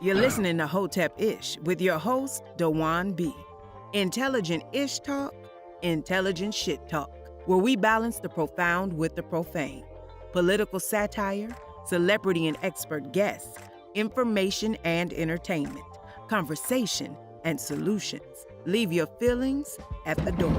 You're listening to Hotep Ish with your host, Dewan B. Intelligent Ish Talk, intelligent shit talk, where we balance the profound with the profane. Political satire, celebrity and expert guests, information and entertainment, conversation and solutions. Leave your feelings at the door.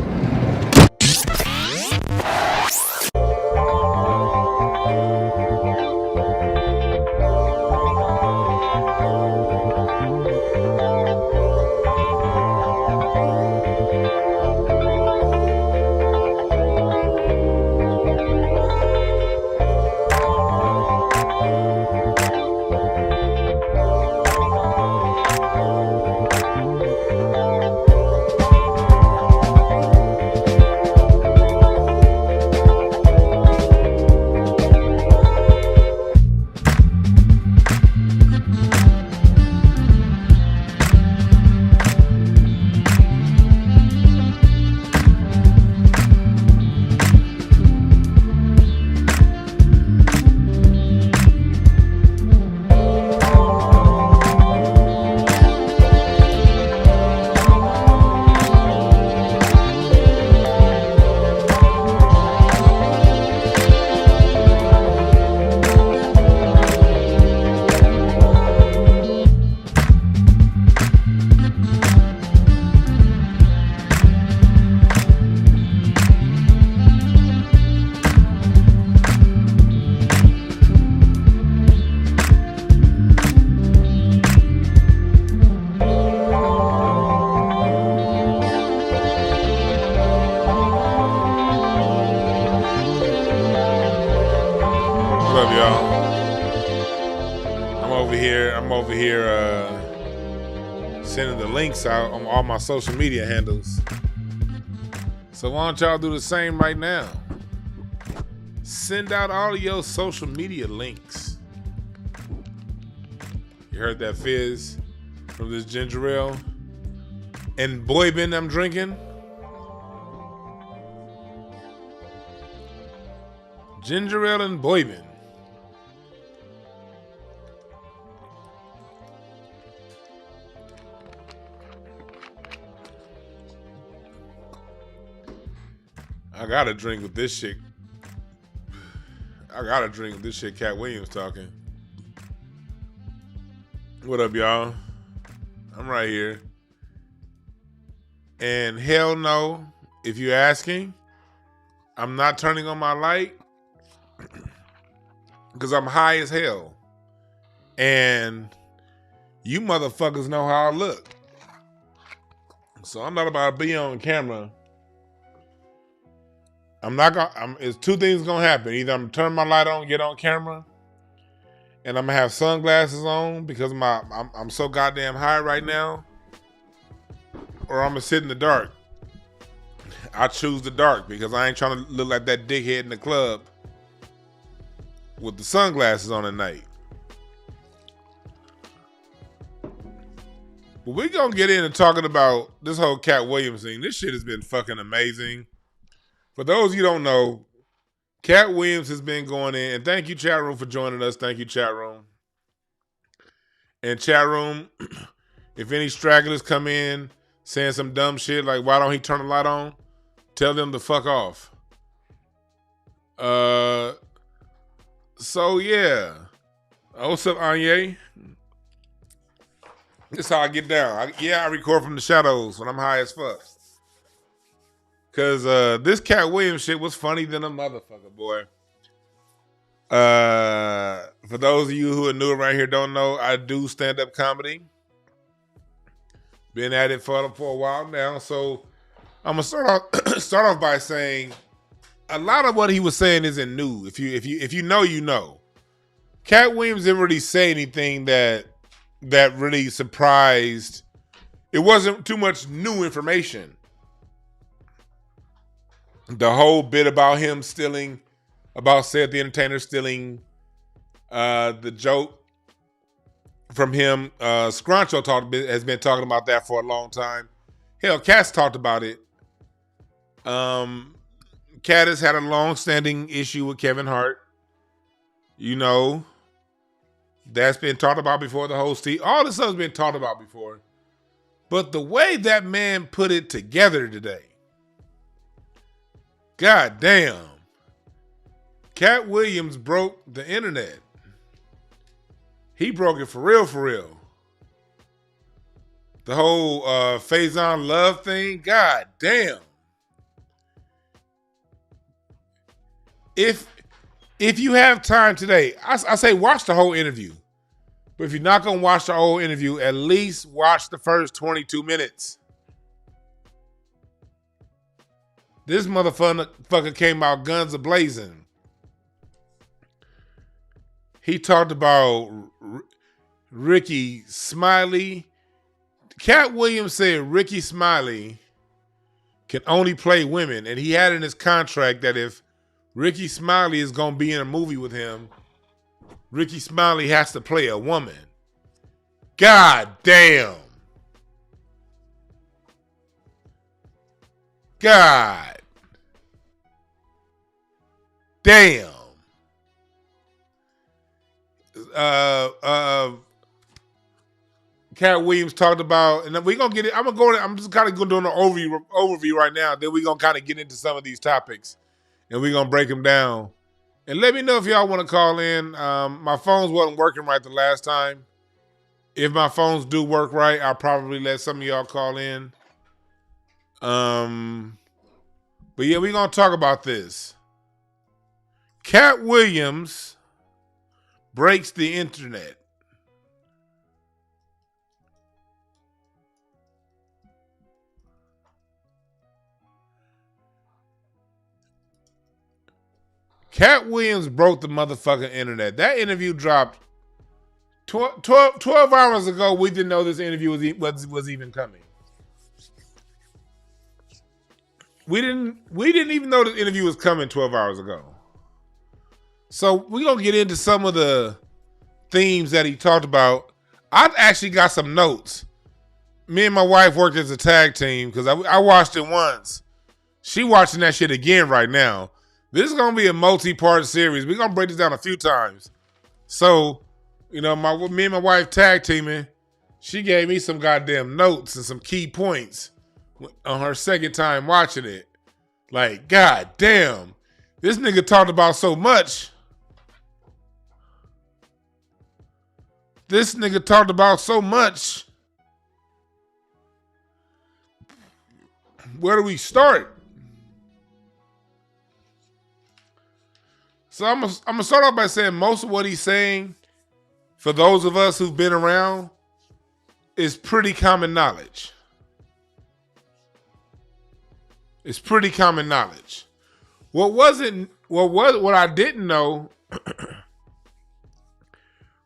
Sending the links out on all my social media handles. So why don't y'all do the same right now? Send out all of your social media links. You heard that fizz from this ginger ale and boybin I'm drinking? Ginger ale and boybin. I gotta drink with this shit. Katt Williams talking. What up, y'all? I'm right here. And hell no, if you're asking, I'm not turning on my light because I'm high as hell. And you motherfuckers know how I look. So I'm not about to be on camera. It's two things gonna happen. Either I'm gonna turn my light on, get on camera, and I'm gonna have sunglasses on because I'm so goddamn high right now, or I'm gonna sit in the dark. I choose the dark because I ain't trying to look like that dickhead in the club with the sunglasses on at night. But we gonna get into talking about this whole Katt Williams thing. This shit has been fucking amazing. For those of you who don't know, Katt Williams has been going in, and thank you, chat room, for joining us. Thank you, chat room. And chat room, if any stragglers come in saying some dumb shit like, why don't he turn the light on? Tell them to fuck off. So yeah. What's up, Anye? This is how I get down. I record from the shadows when I'm high as fuck. Cause this Katt Williams shit was funny than a motherfucker, boy. For those of you who are new around here don't know, I do stand-up comedy. Been at it for a while now, so I'm gonna start off by saying a lot of what he was saying isn't new. If you know, you know. Katt Williams didn't really say anything that really surprised. It wasn't too much new information. The whole bit about him stealing, about Cedric the Entertainer stealing the joke from him. Scruncho has been talking about that for a long time. Hell, Katt's talked about it. Katt has had a long-standing issue with Kevin Hart. You know, That's been talked about before. The whole Steve, all this stuff's been talked about before. But the way that man put it together today, god damn. Katt Williams broke the internet. He broke it for real, for real. The whole Faison love thing, god damn. If you have time today, I say watch the whole interview. But if you're not going to watch the whole interview, at least watch the first 22 minutes. This motherfucker came out guns a-blazing. He talked about Ricky Smiley. Katt Williams said Ricky Smiley can only play women. And he had in his contract that if Ricky Smiley is going to be in a movie with him, Ricky Smiley has to play a woman. God damn. God damn. Katt Williams talked about, and we're gonna get it. I'm just kind of going doing an overview right now. Then we're gonna kind of get into some of these topics, and we're gonna break them down. And let me know if y'all want to call in. My phones wasn't working right the last time. If my phones do work right, I'll probably let some of y'all call in. But yeah, we're gonna talk about this. Katt Williams breaks the internet. Katt Williams broke the motherfucking internet. That interview dropped 12 hours ago. We didn't know this interview was even coming. We didn't even know this interview was coming 12 hours ago. So we're going to get into some of the themes that he talked about. I've actually got some notes. Me and my wife worked as a tag team because I watched it once. She watching that shit again right now. This is going to be a multi-part series. We're going to break this down a few times. So, me and my wife tag teaming. She gave me some goddamn notes and some key points on her second time watching it. Like, god damn. This nigga talked about so much. This nigga talked about so much. Where do we start? So I'm gonna start off by saying most of what he's saying, for those of us who've been around, is pretty common knowledge. It's pretty common knowledge. What I didn't know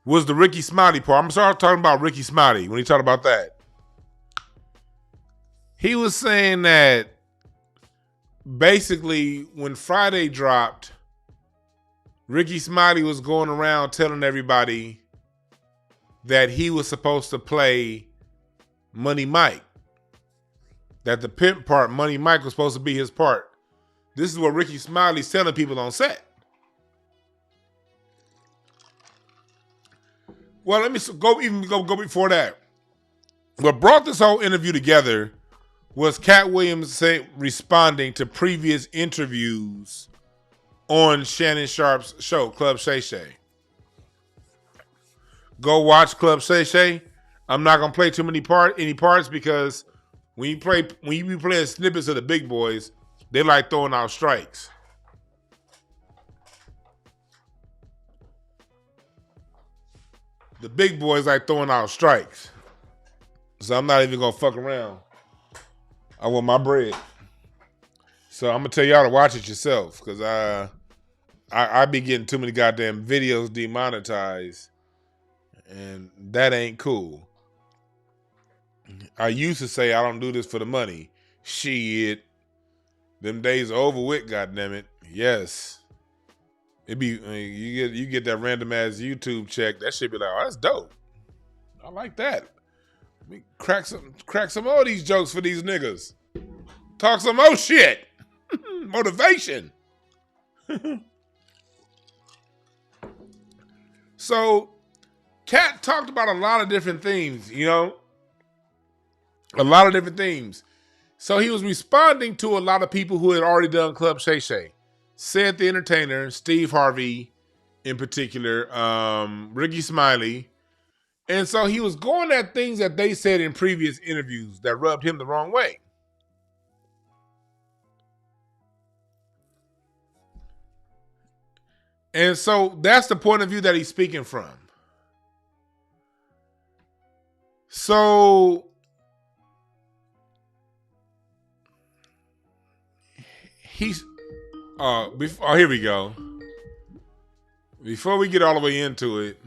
was the Ricky Smiley part. I'm gonna start talking about Ricky Smiley when he talked about that. He was saying that basically when Friday dropped, Ricky Smiley was going around telling everybody that he was supposed to play Money Mike. That the pimp part, Money Mike, was supposed to be his part. This is what Ricky Smiley's telling people on set. Well, let me go before that. What brought this whole interview together was Katt Williams responding to previous interviews on Shannon Sharpe's show, Club Shay Shay. Go watch Club Shay Shay. I'm not gonna play too many parts because when you be playing snippets of the big boys, they like throwing out strikes. The big boys like throwing out strikes. So I'm not even gonna fuck around. I want my bread. So I'm gonna tell y'all to watch it yourself because I be getting too many goddamn videos demonetized, and that ain't cool. I used to say I don't do this for the money. Shit, them days are over with. Goddammit, yes. It be you get that random ass YouTube check. That shit be like, oh, that's dope. I like that. Let me crack some more of these jokes for these niggas. Talk some more shit. Motivation. So Katt talked about a lot of different themes, you know? A lot of different themes. So he was responding to a lot of people who had already done Club Shay Shay. Cedric the Entertainer, Steve Harvey in particular, Ricky Smiley. And so he was going at things that they said in previous interviews that rubbed him the wrong way. And so that's the point of view that he's speaking from. So he's here we go. Before we get all the way into it,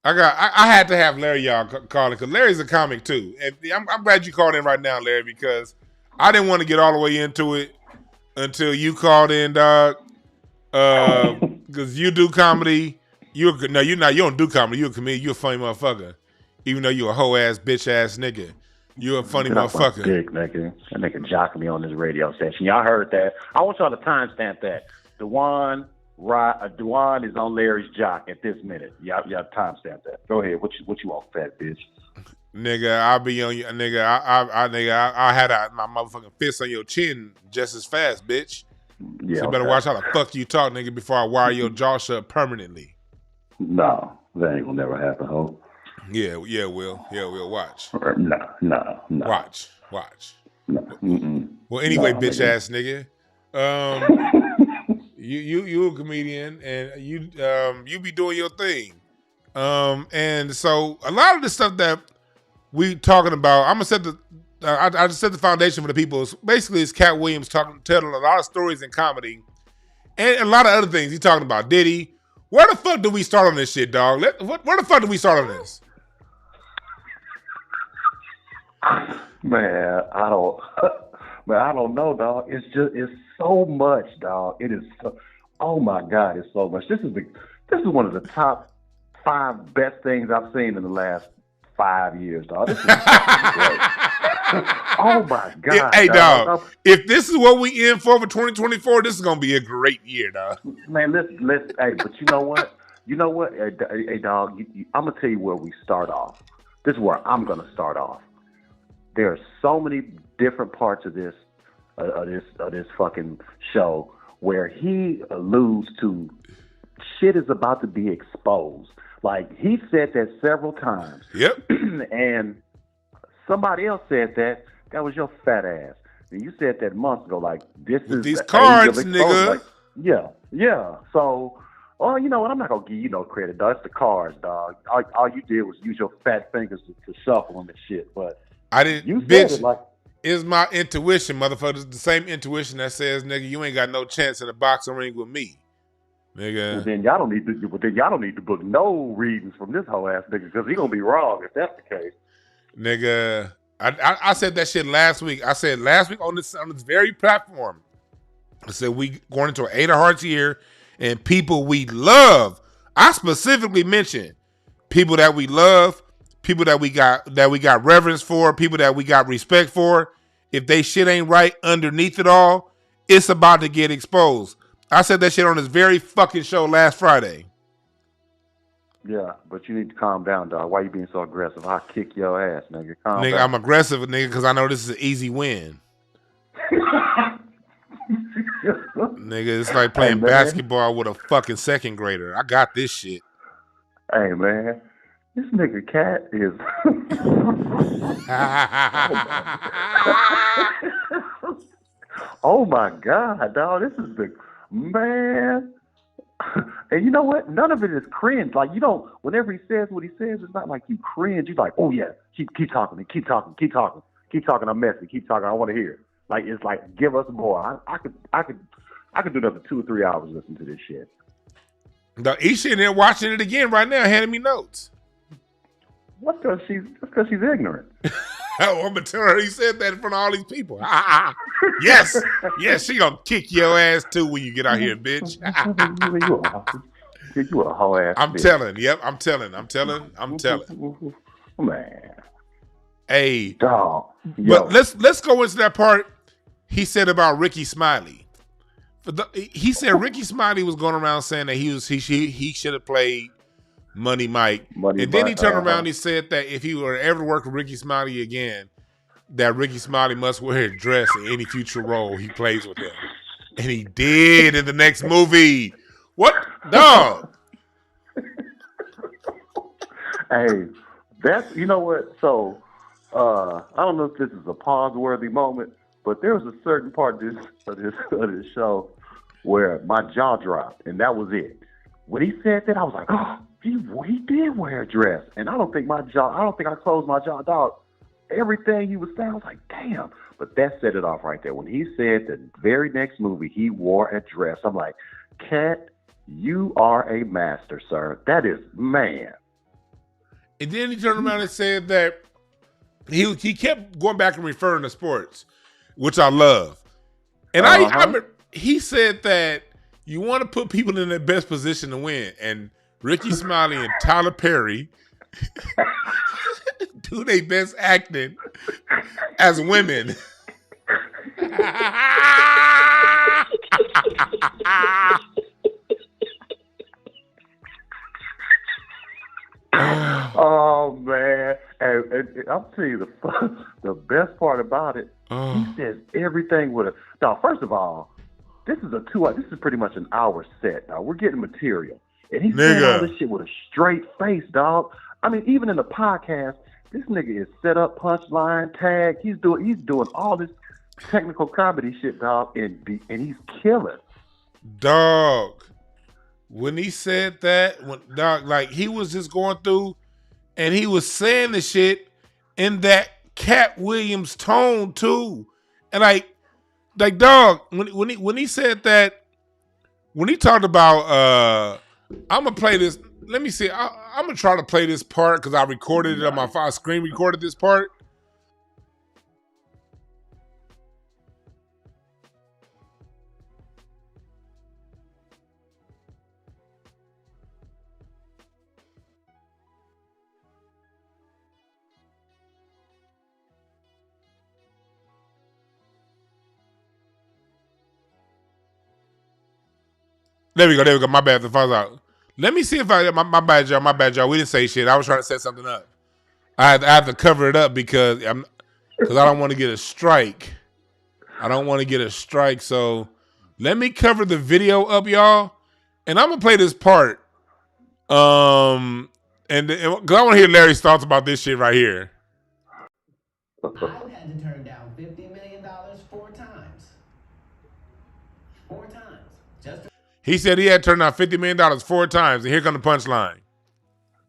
I had to have Larry y'all call it because Larry's a comic too. And I'm glad you called in right now, Larry, because I didn't want to get all the way into it until you called in, dog. Because you do comedy. You don't do comedy. You're a comedian. You're a funny motherfucker. Even though you're a hoe ass bitch ass nigga. You're a funny motherfucker. Dick, nigga. That nigga jocking me on this radio station. Y'all heard that. I want y'all to timestamp that. Dewan is on Larry's jock at this minute. Y'all timestamp that. Go ahead. What you want, fat bitch? Nigga, I'll be on you. Nigga, I had my motherfucking fist on your chin just as fast, bitch. Yeah, so you better watch how the fuck you talk, nigga, before I wire your jaw shut permanently. No, that ain't gonna never happen, ho. Yeah, we'll watch. No. Watch. No. Well, anyway, bitch ass nigga. You a comedian and you be doing your thing. And so a lot of the stuff that we talking about, I'm gonna set the I just set the foundation for the people. Basically, it's Katt Williams telling a lot of stories in comedy and a lot of other things. He's talking about Diddy. Where the fuck do we start on this shit, dog? Where the fuck do we start on this? Man, I don't know, dog. It's so much, dog. It is so, oh my God, it's so much. This is one of the top 5 best things I've seen in the last 5 years, dog. This is great. Oh my God. Hey, dog. If this is what we in for 2024, this is gonna be a great year, dog. Man, let's hey, but you know what? Hey, dog, I'm gonna tell you where we start off. This is where I'm gonna start off. There are so many different parts of this fucking show where he alludes to shit is about to be exposed. Like, he said that several times. Yep. And somebody else said that was your fat ass. And you said that months ago, like, this with is these cards, nigga. Like, yeah. So, you know what? I'm not going to give you no credit, dog. It's the cards, dog. All you did was use your fat fingers to shuffle them and shit. But I didn't, you bitch, said it like, it's my intuition, motherfucker. It's the same intuition that says, nigga, you ain't got no chance in a boxing ring with me. Nigga. Well, then y'all don't need to book no readings from this whole ass nigga, because he gonna be wrong if that's the case. Nigga, I said that shit last week. I said last week on this very platform. I said we going into an 8 of Hearts year, and people we love. I specifically mentioned people that we love, people that we got reverence for, people that we got respect for. If they shit ain't right underneath it all, it's about to get exposed. I said that shit on this very fucking show last Friday. Yeah, but you need to calm down, dog. Why you being so aggressive? I'll kick your ass, nigga. Calm down. I'm aggressive, nigga, because I know this is an easy win. Nigga, it's like playing basketball with a fucking second grader. I got this shit. Hey, man. This nigga Katt is... Oh, my God, dog. This is the... Man, and you know what? None of it is cringe. Like, you don't, whenever he says what he says, it's not like you cringe. You're like, oh yeah, keep talking, keep talking. I'm messy. Keep talking. I want to hear. Like, it's like, give us more. I could do another 2 or 3 hours listening to this shit. He's sitting there watching it again right now, handing me notes. What's because she's ignorant. I'm gonna tell her he said that in front of all these people. Yes, she gonna kick your ass too when you get out here, bitch. You a whole ass. I'm bitch. telling. Yep, I'm telling. Man, hey, dog. But let's go into that part he said about Ricky Smiley. He said Ricky Smiley was going around saying that he should have played Money Mike. And then he turned around and he said that if he were to ever work with Ricky Smiley again, that Ricky Smiley must wear a dress in any future role he plays with him. And he did in the next movie. What? Dog. Hey, that's, you know what? So, I don't know if this is a pause-worthy moment, but there was a certain part of this show where my jaw dropped, and that was it. When he said that, I was like, oh, he did wear a dress. And I don't think I closed my jaw, dog. Everything he was saying, I was like, damn. But that set it off right there. When he said the very next movie he wore a dress, I'm like, Katt, you are a master, sir. That is, man. And then he turned around and said that he kept going back and referring to sports, which I love. And he said that you want to put people in their best position to win. And Ricky Smiley and Tyler Perry do their best acting as women. Oh man! And I'll tell you the best part about it. He says everything with a. Now, first of all, this is pretty much an hour set. Now we're getting material, and he's saying all this shit with a straight face, dog. I mean, even in the podcast, this nigga is set up, punchline, tag. He's doing all this technical comedy shit, dog, and he's killing. Dog. When he said that, like he was just going through and he was saying the shit in that Katt Williams tone too. And like dog, when he said that, when he talked about I'm gonna play this, let me see, I'm gonna try to play this part because I recorded it on my phone, screen recorded this part. There we go. My bad. The phone's out. Let me see if my bad, y'all. We didn't say shit. I was trying to set something up. I have to cover it up because I don't want to get a strike. So let me cover the video up, y'all. And I'm gonna play this part. And because I want to hear Larry's thoughts about this shit right here. I've had to turn down $50 million 4 times. 4 times. He said he had turned down $50 million 4 times, and here come the punchline.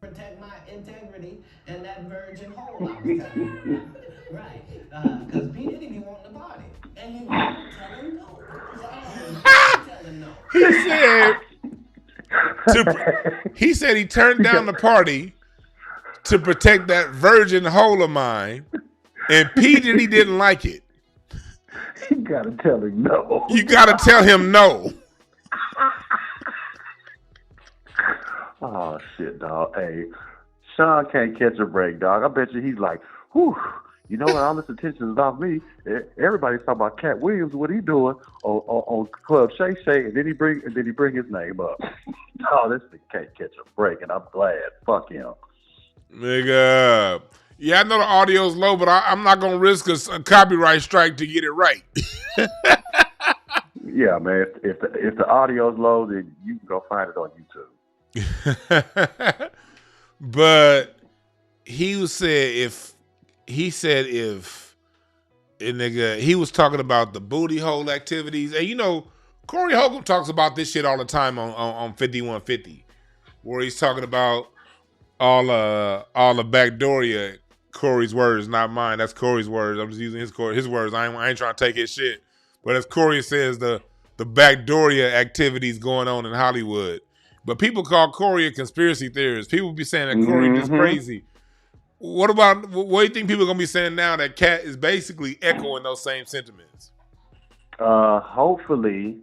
Protect my integrity and that virgin hole I was telling you. Right. Because P. Diddy be wanting the body. And you won't tell him no. Tell him no. He said he turned down the party to protect that virgin hole of mine, and P. Diddy didn't like it. You gotta tell him no. You gotta tell him no. Oh shit, dog. Hey, Sean can't catch a break, dog. I bet you he's like, whew, you know what? All this attention is off me. Everybody's talking about Katt Williams, what he doing on Club Shay Shay, and then he bring his name up. Oh, this thing can't catch a break, and I'm glad. Fuck him. Nigga. Yeah, I know the audio's low, but I'm not gonna risk a copyright strike to get it right. Yeah, man. If the audio's low, then you can go find it on YouTube. But he was talking about the booty hole activities, and you know, Corey Holcomb talks about this shit all the time on 5150, where he's talking about all the backdooria. Corey's words, not mine. That's Corey's words. I'm just using his words. I ain't trying to take his shit. But as Corey says, the backdooria activities going on in Hollywood. But people call Corey a conspiracy theorist. People be saying that Corey just crazy. What do you think people are gonna be saying now that Katt is basically echoing those same sentiments? Hopefully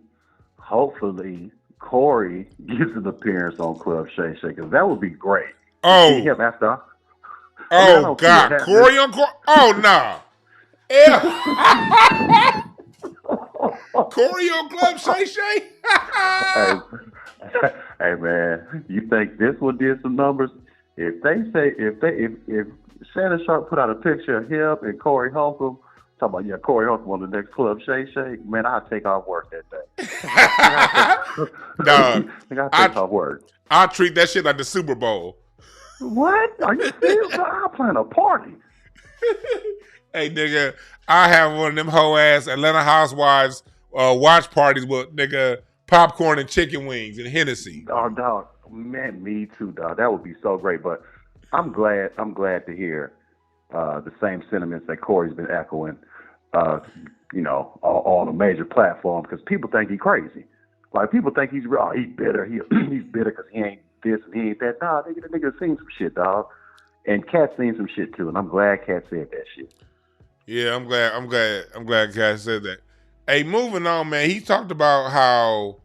Corey gets an appearance on Club Shay Shay, because that would be great. Oh, see him after. Oh God, Corey on Corey. Oh nah. Yeah. Corey on Club Shay Shay. Hey man, you think this one did some numbers? If Shannon Sharpe put out a picture of him and Corey Holcomb, talking about Corey Holcomb on the next club, Shay, man, I'll take off work that day. Dog, I'll take off work. I'll treat that shit like the Super Bowl. What? Are you serious? I'll plan a party. Hey nigga, I have one of them hoe ass Atlanta Housewives watch parties with nigga popcorn and chicken wings and Hennessy. Oh, dog, man, me too, dog. That would be so great. But I'm glad to hear the same sentiments that Corey's been echoing, on a major platform, because people think he's crazy. Like, people think he's bitter. He's bitter because he ain't this and he ain't that. Nah, the nigga seen some shit, dog. And Katt seen some shit too, and I'm glad Katt said that shit. Yeah, I'm glad Katt said that. Hey, moving on, man. He talked about how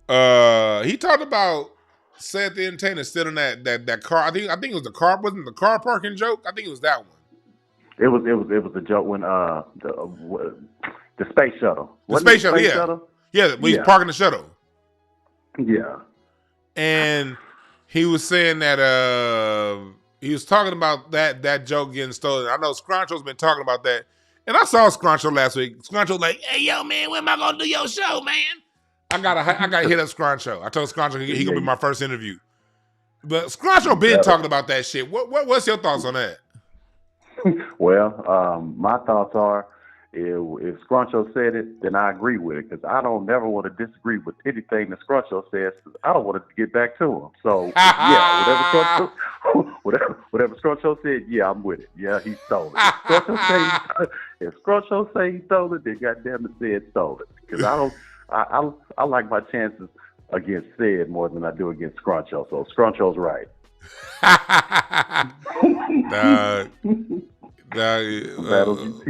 Cedric the Entertainer stealing that car. I think it was the car. Wasn't the car parking joke? I think it was that one. It was the joke when the space shuttle. The space shuttle, yeah. Shuttle? Yeah, when he's parking the shuttle. Yeah. And he was saying that he was talking about that joke getting stolen. I know Scruncho's been talking about that. And I saw Scruncho last week. Scruncho like, hey yo man, when am I gonna do your show, man? I gotta hit up Scruncho. I told Scruncho he gonna be my first interview. But Scruncho been talking about that shit. What's your thoughts on that? Well, my thoughts are, if Scruncho said it, then I agree with it, because I don't never want to disagree with anything that Scruncho says, because I don't want to get back to him. So yeah, whatever Scruncho said, yeah, I'm with it. Yeah, he stole it. If Scruncho say he stole it, then goddamn it, said stole it. Because I like my chances against Sid more than I do against Scruncho. So Scruncho's right.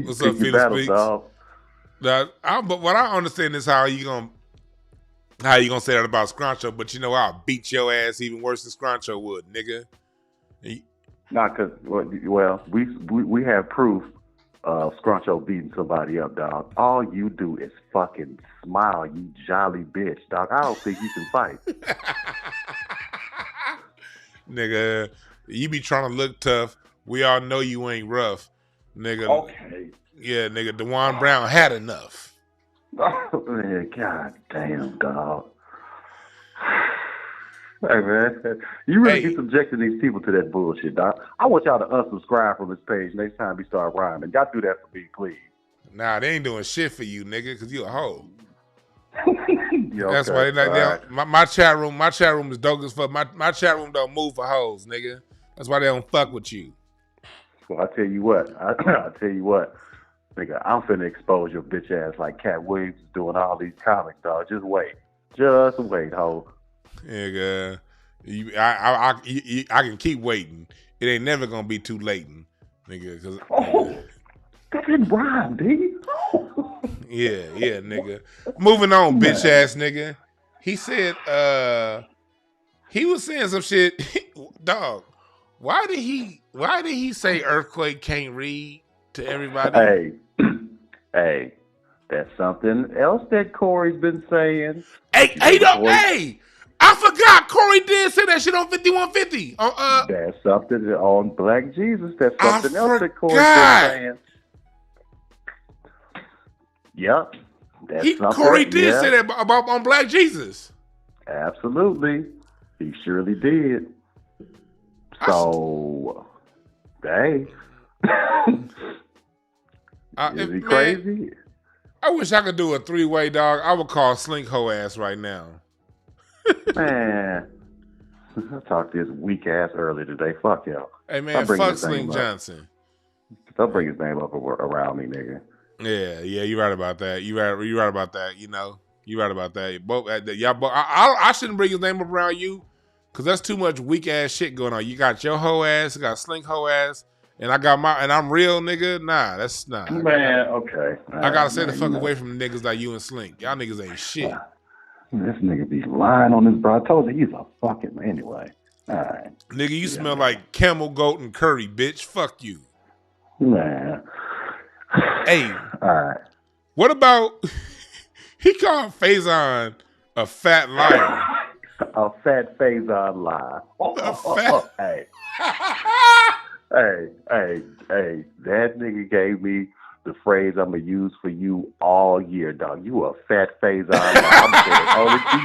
What's up, Felix Speaks? But what I understand is how you gonna say that about Scruncho, but I'll beat your ass even worse than Scruncho would, nigga. Nah, cause we have proof of Scruncho beating somebody up, dog. All you do is fucking smile, you jolly bitch, dog. I don't think you can fight. Nigga, you be trying to look tough. We all know you ain't rough, nigga. Okay. Yeah, nigga, DeJuan Brown had enough. Oh, man, god damn, dog. Hey, man, you really be subjecting these people to that bullshit, dog. I want y'all to unsubscribe from this page next time we start rhyming. Y'all do that for me, please. Nah, they ain't doing shit for you, nigga, because you a hoe. Yeah, that's why they like my chat room is dope as fuck. My chat room don't move for hoes, nigga. That's why they don't fuck with you. Well, I tell you what, nigga, I'm finna expose your bitch ass like Katt Williams is doing all these comics, dog. Just wait, ho. Nigga, I can keep waiting. It ain't never gonna be too late, nigga. That didn't rhyme, D. Yeah, nigga. Moving on, bitch ass nigga. He said, he was saying some shit. Dog, why did he say Earthquake can't read to everybody? Hey, that's something else that Corey's been saying. Hey, I forgot Corey did say that shit on 5150. That's something on Black Jesus. That's something else that Corey's been saying. Yep. Corey did say that about on Black Jesus. Absolutely. He surely did. So, hey. Is he crazy? I wish I could do a 3-way, dog. I would call Slink hoe ass right now. Man. I talked to this weak ass earlier today. Fuck y'all. Hey, man, fuck Slink Johnson. Don't bring his name up around me, nigga. Yeah, you're right about that. You're right about that. You're right about that. I shouldn't bring his name up around you, because that's too much weak ass shit going on. You got your hoe ass, you got Slink hoe ass, and I'm real, nigga. Nah, that's not. Man, okay. I gotta stay the fuck away from niggas like you and Slink. Y'all niggas ain't shit. This nigga be lying on his bro. I told you he's a fucking anyway. All right. Nigga, you smell like camel, goat, and curry, bitch. Fuck you. Man. Hey. All right. What about he called Faison a fat liar? A fat Faison lie. A fat. Hey, hey, that nigga gave me the phrase I'm going to use for you all year, dog. You a fat Faison lie. I'm going to say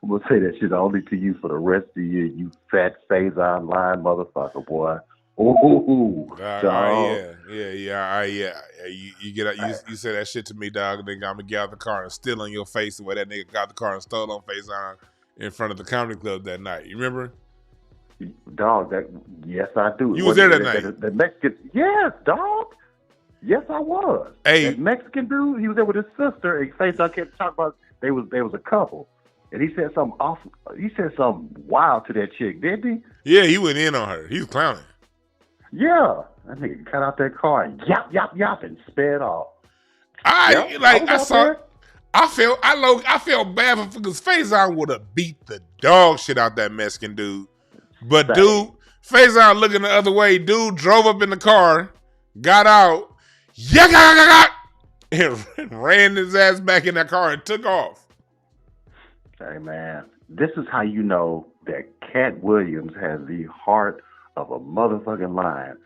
I'm going to say that shit only to you for the rest of the year, you fat Faison lying motherfucker, boy. Ooh, dog. Yeah. You said that shit to me, dog. Then I'm gonna get out the car and steal on your face the way that nigga got the car and stole on Faison in front of the comedy club that night. You remember? Dog, yes, I do. You was there that night. The Mexican, yes, dog. Yes, I was. Hey, that Mexican dude, he was there with his sister. And Faison kept talking about they was a couple, and he said something awful. He said something wild to that chick, didn't he? Yeah, he went in on her. He was clowning. Yeah, that nigga got out that car and yap, and sped off. I felt bad for because Faison would have beat the dog shit out that Mexican dude. But dude, Faison looking the other way, dude drove up in the car, got out, and ran his ass back in that car and took off. Hey man, this is how you know that Katt Williams has the heart of a motherfucking lion.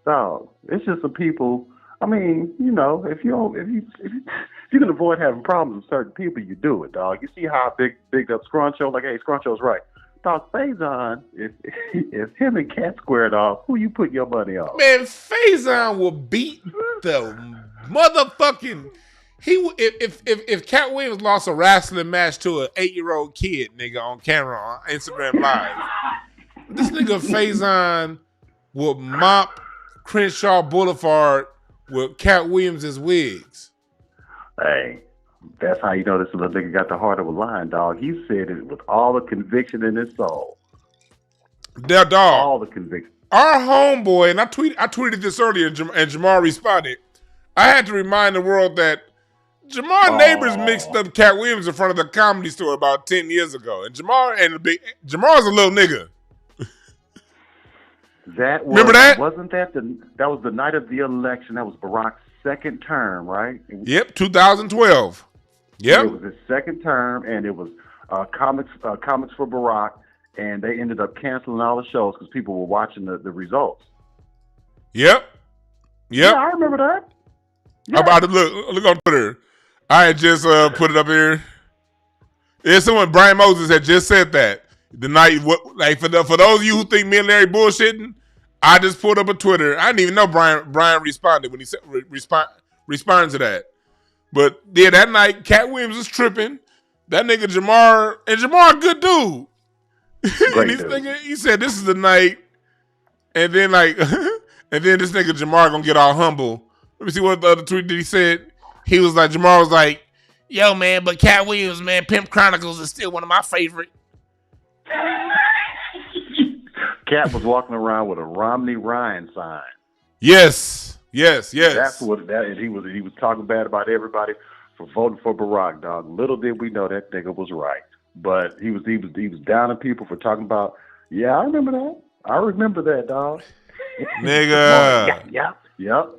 So it's just some people. I mean, you know, if you can avoid having problems with certain people, you do it, dog. You see how I bigged up Scruncho? Like, hey, Scruncho's right. Dog, Faison, if him and Katt squared off, who you put your money on? Man, Faison will beat the motherfucking. If Katt Williams lost a wrestling match to an 8-year-old kid, nigga, on camera on Instagram Live, this nigga Faison will mop Crenshaw Boulevard with Katt Williams' wigs. Hey, that's how you know this little nigga got the heart of a lion, dog. He said it with all the conviction in his soul. Their dog. All the conviction. Our homeboy, and I tweeted this earlier, and Jamar responded. I had to remind the world that Jamar Neighbors mixed up Katt Williams in front of the Comedy Store about 10 years ago. And Jamar's a little nigga. Remember that? Wasn't that that was the night of the election? That was Barack's second term, right? Yep, 2012. Yep. It was his second term, and it was comics for Barack, and they ended up canceling all the shows because people were watching the results. Yep. Yeah, I remember that. Yeah. About to look on Twitter. I had just put it up here. There's someone, Brian Moses, had just said that the night. For those of you who think me and Larry bullshitting, I just pulled up a Twitter. I didn't even know Brian responded when he said responding to that. But yeah, that night, Katt Williams was tripping. That nigga Jamar, and Jamar, a good dude. And he said, "This is the night," and then and then this nigga Jamar gonna get all humble. Let me see what the other tweet did he said. He was like, Jamar was like, "Yo, man, but Katt Williams, man, Pimp Chronicles is still one of my favorite." Katt was walking around with a Romney Ryan sign. Yes. That's what he was talking bad about everybody for voting for Barack, dog. Little did we know that nigga was right. But he was downing people for talking about, yeah, I remember that, dog. Nigga. Yep.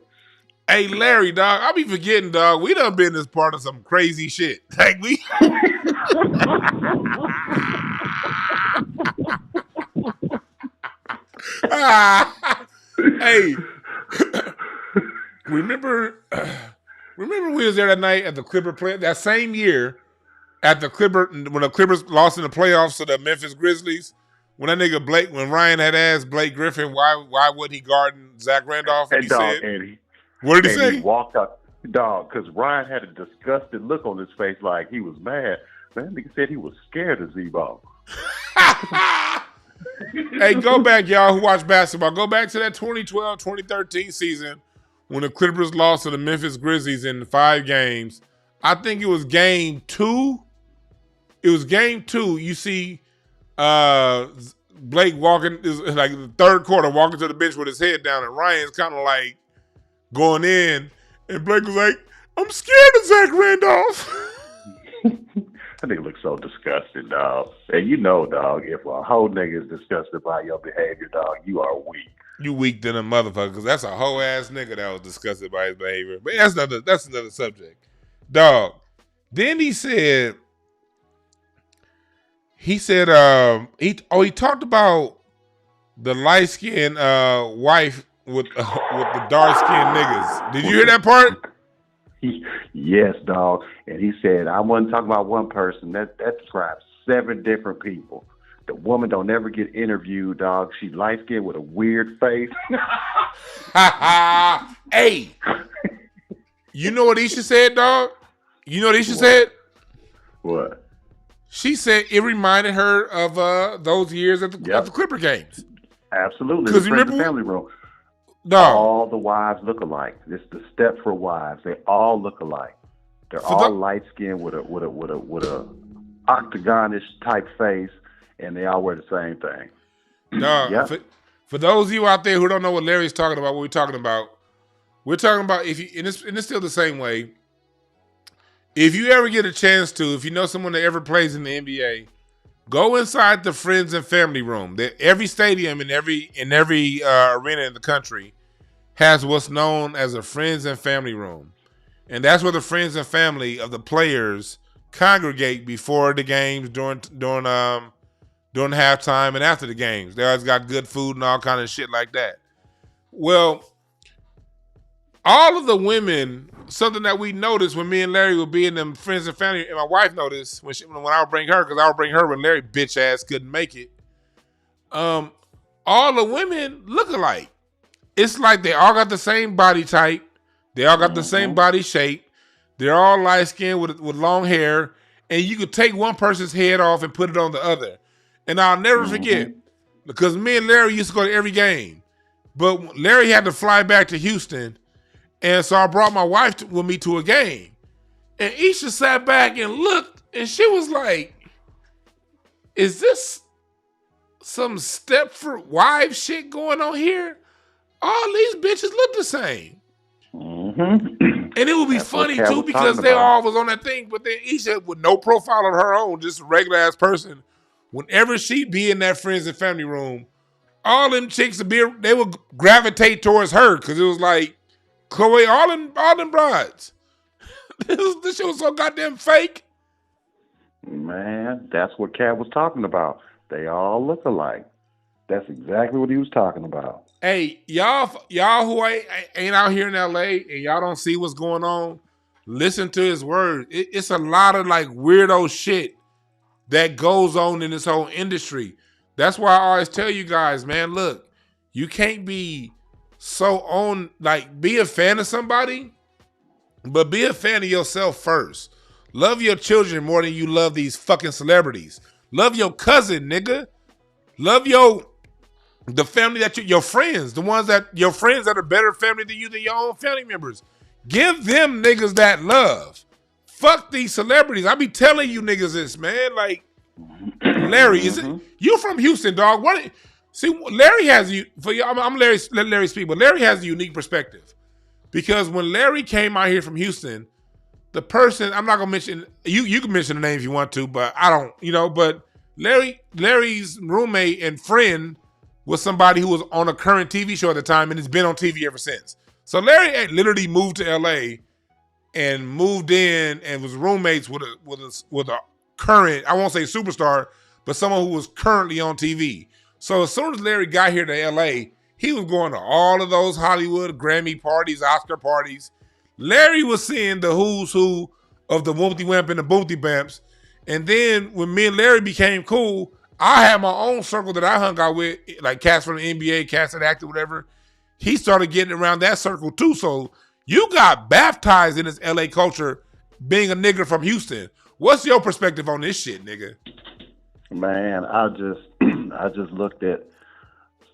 Hey, Larry, dog, I be forgetting, dog, we done been this part of some crazy shit. Like, we... Hey, remember we was there that night at the Clipper play that same year at the Clipper when the Clippers lost in the playoffs to the Memphis Grizzlies. When that nigga when Ryan had asked Blake Griffin why would he guard Zach Randolph? And he said, what did he say? He walked up, dog, because Ryan had a disgusted look on his face, like he was mad. That nigga said he was scared of Z-Ball. Hey, go back, y'all who watch basketball. Go back to that 2012-2013 season when the Clippers lost to the Memphis Grizzlies in 5 games. I think it was game 2. You see Blake walking, like the third quarter, walking to the bench with his head down, and Ryan's kind of like going in, and Blake was like, "I'm scared of Zach Randolph." That nigga looks so disgusted, dog. And you know, dog, if a whole nigga is disgusted by your behavior, dog, you are weak. You weak than a motherfucker, because that's a whole ass nigga that was disgusted by his behavior. But that's another subject. Dog. Then he said he talked about the light skinned wife with the dark skinned niggas. Did you hear that part? Yes, dog. And he said, I wasn't talking about one person. That describes 7 different people. The woman don't ever get interviewed, dog. She's light skinned with a weird face. Hey, you know what Isha said, dog? You know what Isha said? What? She said it reminded her of those years at the Clipper games. Absolutely. Because you remember family room. Dog. All the wives look alike. It's the Stepford wives. They all look alike. They're all light skinned with a octagonish type face, and they all wear the same thing. Dog. For those of you out there who don't know what Larry's talking about, what we're talking about and it's still the same way. If you ever get a chance to, if you know someone that ever plays in the NBA, go inside the friends and family room. Every stadium and every arena in the country has what's known as a friends and family room. And that's where the friends and family of the players congregate before the games, during halftime and after the games. They always got good food and all kind of shit like that. Well, all of the women, something that we noticed when me and Larry would be in them friends and family, and my wife noticed when I would bring her, because I would bring her when Larry bitch ass couldn't make it. All the women look alike. It's like they all got the same body type. They all got the same body shape. They're all light skinned with long hair, and you could take one person's head off and put it on the other. And I'll never forget, because me and Larry used to go to every game, but Larry had to fly back to Houston. And so I brought my wife with me to a game. And Isha sat back and looked, and she was like, is this some Stepford wife shit going on here? All these bitches look the same. And it would be funny, too, because they all was on that thing. But then Isha, with no profile of her own, just a regular-ass person, whenever she be in that friends and family room, all them chicks, they would gravitate towards her, because it was like, Chloe, all them brides. This shit was so goddamn fake. Man, that's what Katt was talking about. They all look alike. That's exactly what he was talking about. Hey, y'all who ain't out here in LA and y'all don't see what's going on, listen to his words. It's a lot of like weirdo shit that goes on in this whole industry. That's why I always tell you guys, man, look, you can't be so on, like, be a fan of somebody, but be a fan of yourself first. Love your children more than you love these fucking celebrities. Love your cousin, nigga. Love the family that your friends, your friends that are better family than you, than your own family members. Give them niggas that love. Fuck these celebrities. I be telling you niggas this, man. Like, Larry, you from Houston, dog? See, Larry has you for you. I'm Larry. Let Larry speak, but Larry has a unique perspective because when Larry came out here from Houston, the person I'm not gonna mention. You can mention the name if you want to, but I don't. But Larry's roommate and friend was somebody who was on a current TV show at the time and has been on TV ever since. So Larry literally moved to LA and moved in and was roommates with a current, I won't say superstar, but someone who was currently on TV. So as soon as Larry got here to LA, he was going to all of those Hollywood Grammy parties, Oscar parties. Larry was seeing the who's who of the Woompty Wamp and the Boomty Bamps. And then when me and Larry became cool, I had my own circle that I hung out with, like cats from the NBA, cats that acted, whatever. He started getting around that circle too. So you got baptized in this LA culture being a nigga from Houston. What's your perspective on this shit, nigga? Man, I just looked at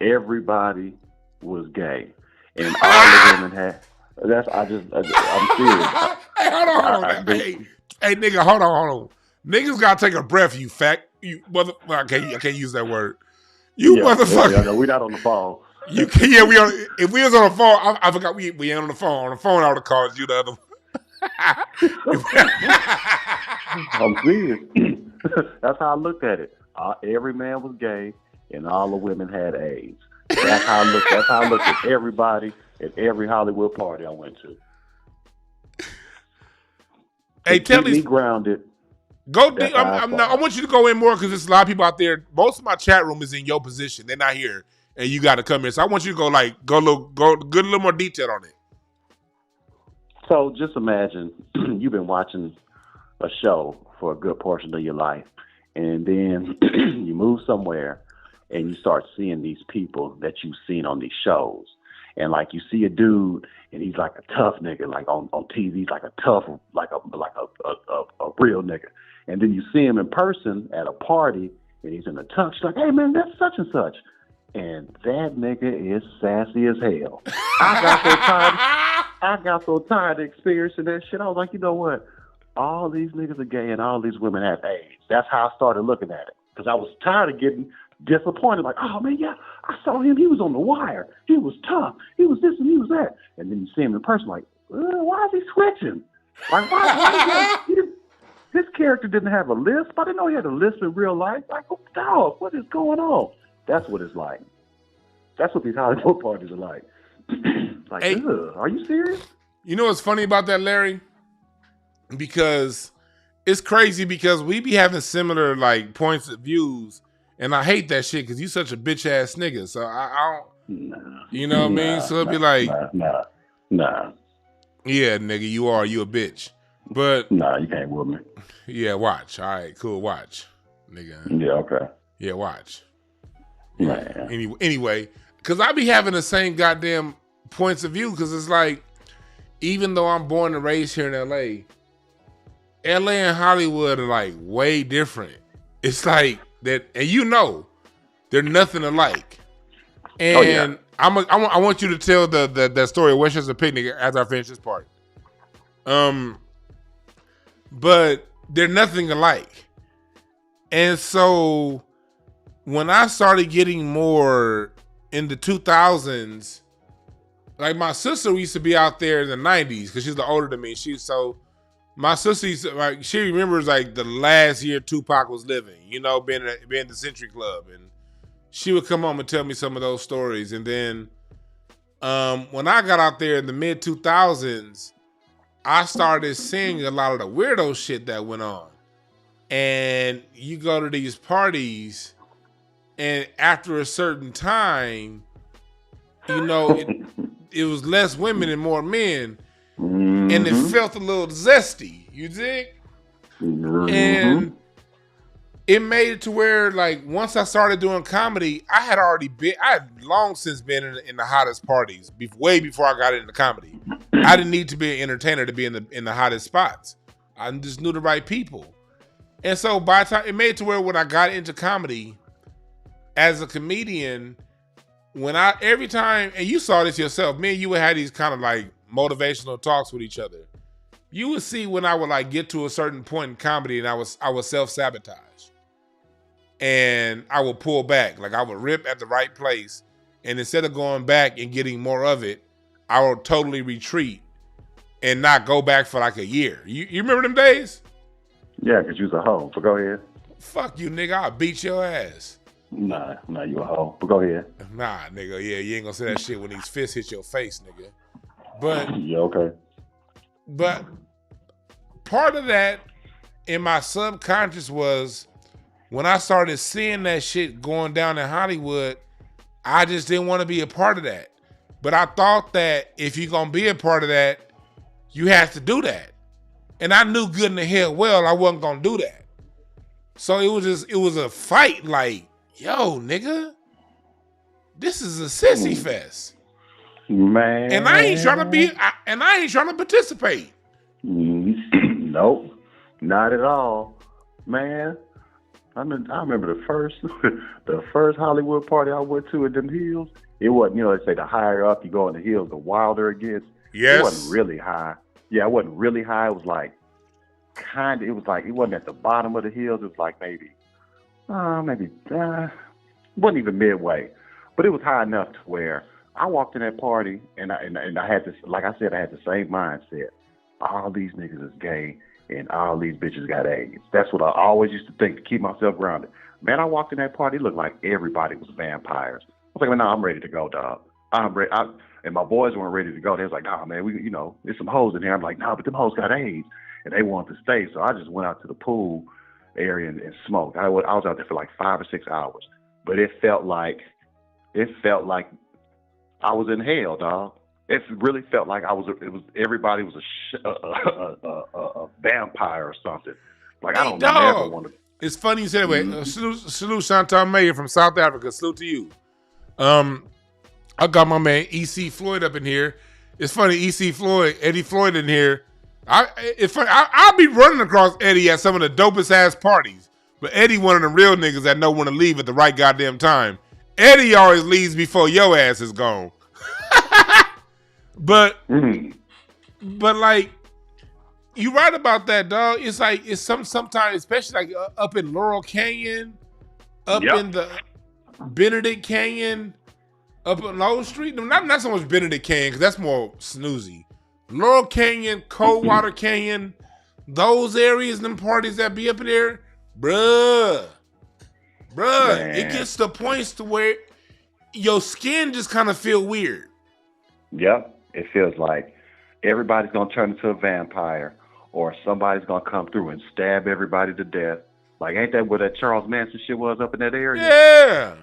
everybody was gay, and all the women had. I'm serious. Hey, hold on. Hey, nigga, hold on. Niggas gotta take a breath. You mother. I can't use that word. Motherfucker. Yeah, we're not on the phone. You can. Yeah, we on. If we was on the phone, I forgot we ain't on the phone. On the phone, I would have called you the other one. I'm serious. That's how I looked at it. Every man was gay, and all the women had AIDS. That's That's how I looked at everybody at every Hollywood party I went to. Hey, tell me grounded. Go deep. I want you to go in more because there's a lot of people out there. Most of my chat room is in your position. They're not here, and you got to come here. So I want you to go a little more detail on it. So just imagine you've been watching a show for a good portion of your life, and then you move somewhere and you start seeing these people that you've seen on these shows. And like you see a dude and he's like a tough nigga, like on TV, he's like a tough, like a real nigga. And then you see him in person at a party and he's in a tux, like, hey man, that's such and such. And that nigga is sassy as hell. I got so tired of experiencing that shit. I was like, you know what? All these niggas are gay and all these women have AIDS. That's how I started looking at it. Because I was tired of getting disappointed. Like, oh man, yeah, I saw him. He was on The Wire. He was tough. He was this and he was that. And then you see him in person, like, why is he switching? Like, why his character didn't have a lisp. I didn't know he had a lisp in real life. Like, oh, dog, what is going on? That's what it's like. That's what these Hollywood parties are like. Like, hey, are you serious? You know what's funny about that, Larry? Because it's crazy because we be having similar like points of views, and I hate that shit because you such a bitch ass nigga. So I don't, you know what I mean? So it'd be like, nah. Yeah, nigga, you a bitch. But nah, you can't whoop me. Yeah, watch. All right, cool. Watch, nigga. Yeah, okay. Yeah, watch. Man. Anyway, because I be having the same goddamn points of view because it's like, even though I'm born and raised here in LA and Hollywood are like way different. It's like that, and you know, they're nothing alike. And I want you to tell the story of Westchester Picnic after I finish this part. But they're nothing alike. And so when I started getting more in the 2000s, like my sister used to be out there in the 90s because she's older than me. My sister used to, like, she remembers like the last year Tupac was living, you know, being in the Century Club, and she would come home and tell me some of those stories. And then when I got out there in the mid 2000s, I started seeing a lot of the weirdo shit that went on. And you go to these parties, and after a certain time, you know, it was less women and more men. Mm-hmm. And it felt a little zesty, you dig? Mm-hmm. And it made it to where, like, once I started doing comedy, I had long since been in the hottest parties, way before I got into comedy. I didn't need to be an entertainer to be in the hottest spots. I just knew the right people. And so by the time, it made it to where when I got into comedy, as a comedian, every time, and you saw this yourself, me and you would have these kind of like motivational talks with each other. You would see when I would like get to a certain point in comedy and I would self-sabotage. And I would pull back. Like I would rip at the right place. And instead of going back and getting more of it, I would totally retreat and not go back for like a year. You remember them days? Yeah, because you was a hoe. So go ahead. Fuck you, nigga. I'll beat your ass. Nah, you a hoe. But go ahead. Nah, nigga. Yeah, you ain't gonna say that shit when these fists hit your face, nigga. But yeah, okay. But part of that in my subconscious was when I started seeing that shit going down in Hollywood, I just didn't want to be a part of that. But I thought that if you're gonna be a part of that, you have to do that. And I knew good in the hell well I wasn't gonna do that. So it was a fight like, yo, nigga, this is a sissy fest. Man. And I ain't trying to participate. Nope. Not at all. Man. I remember the first Hollywood party I went to at them hills. It wasn't, they say the higher up you go in the hills, the wilder it gets. Yes. It wasn't really high. Yeah, it wasn't really high. It was like it wasn't at the bottom of the hills. It was like maybe it wasn't even midway. But it was high enough to where I walked in that party and I had this, like I said, I had the same mindset. All these niggas is gay and all these bitches got AIDS. That's what I always used to think to keep myself grounded. Man, I walked in that party, it looked like everybody was vampires. was like, man, no, I'm ready to go, dog. I'm ready. And my boys weren't ready to go. They was like, nah, man, there's some hoes in here. I'm like, nah, but them hoes got AIDS. And they wanted to stay. So I just went out to the pool area and smoked. I was out there for like 5 or 6 hours. But it felt like I was in hell, dog. It really felt like everybody was a vampire or something. Like, I don't never want to. It's funny you said that way. Salute Chantal Mayer from South Africa. Salute to you. I got my man E.C. Floyd up in here. It's funny, Eddie Floyd in here. It's funny. I'll be running across Eddie at some of the dopest ass parties, but Eddie one of the real niggas that know when to leave at the right goddamn time. Eddie always leaves before your ass is gone. But like, you right about that, dog. It's like sometimes, especially like up in Laurel Canyon, in the Benedict Canyon, up on Low Street. Not so much Benedict Canyon because that's more snoozy. Laurel Canyon, Coldwater Canyon, those areas, them parties that be up in there, bruh, man. It gets to points to where your skin just kind of feel weird. Yep, it feels like everybody's gonna turn into a vampire, or somebody's gonna come through and stab everybody to death. Like, ain't that where that Charles Manson shit was up in that area? Yeah.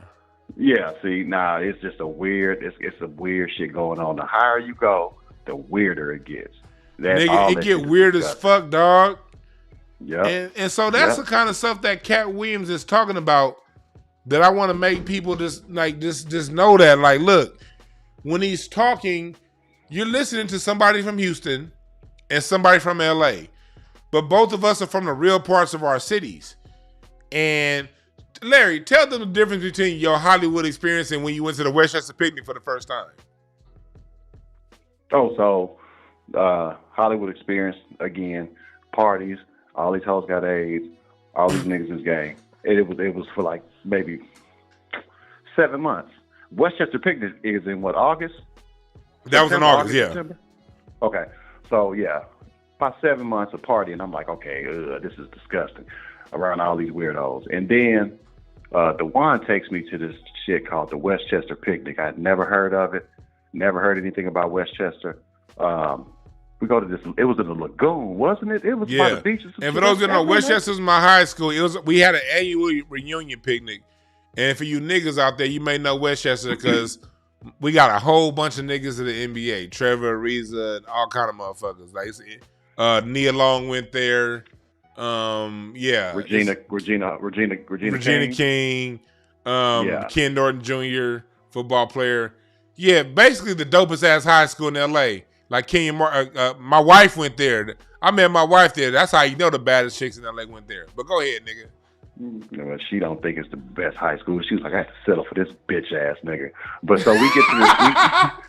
Yeah, see, it's just a weird shit going on. The higher you go, the weirder it gets. Nigga, it get weird as fuck, dog. Yeah. And so that's the kind of stuff that Katt Williams is talking about, that I want to make people just know that, like, look, when he's talking, you're listening to somebody from Houston and somebody from LA, but both of us are from the real parts of our cities. And Larry, tell them the difference between your Hollywood experience and when you went to the Westchester picnic for the first time. Oh, so Hollywood experience, again, parties, all these hoes got AIDS, all these niggas is gay. It was for like maybe 7 months. Westchester picnic is in what, August? That was in August, yeah. September? Okay, so yeah, about 7 months of party, and I'm like, okay, this is disgusting, around all these weirdos. And then DeJuan takes me to this shit called the Westchester picnic. I'd never heard of it, never heard anything about Westchester. We go to this, it was in the lagoon, wasn't it? It was by the beaches. And for those who don't know, Westchester was my high school. We had an annual reunion picnic. And for you niggas out there, you may know Westchester because we got a whole bunch of niggas in the NBA. Trevor Ariza and all kind of motherfuckers. Like Nia Long went there. Regina King. Ken Norton Jr., football player. Yeah, basically the dopest ass high school in LA. Like Kenyon my wife went there. I met my wife there. That's how you know the baddest chicks in LA went there. But go ahead, nigga. No, she don't think it's the best high school. She was like, I have to settle for this bitch ass nigga. But so we get to this week.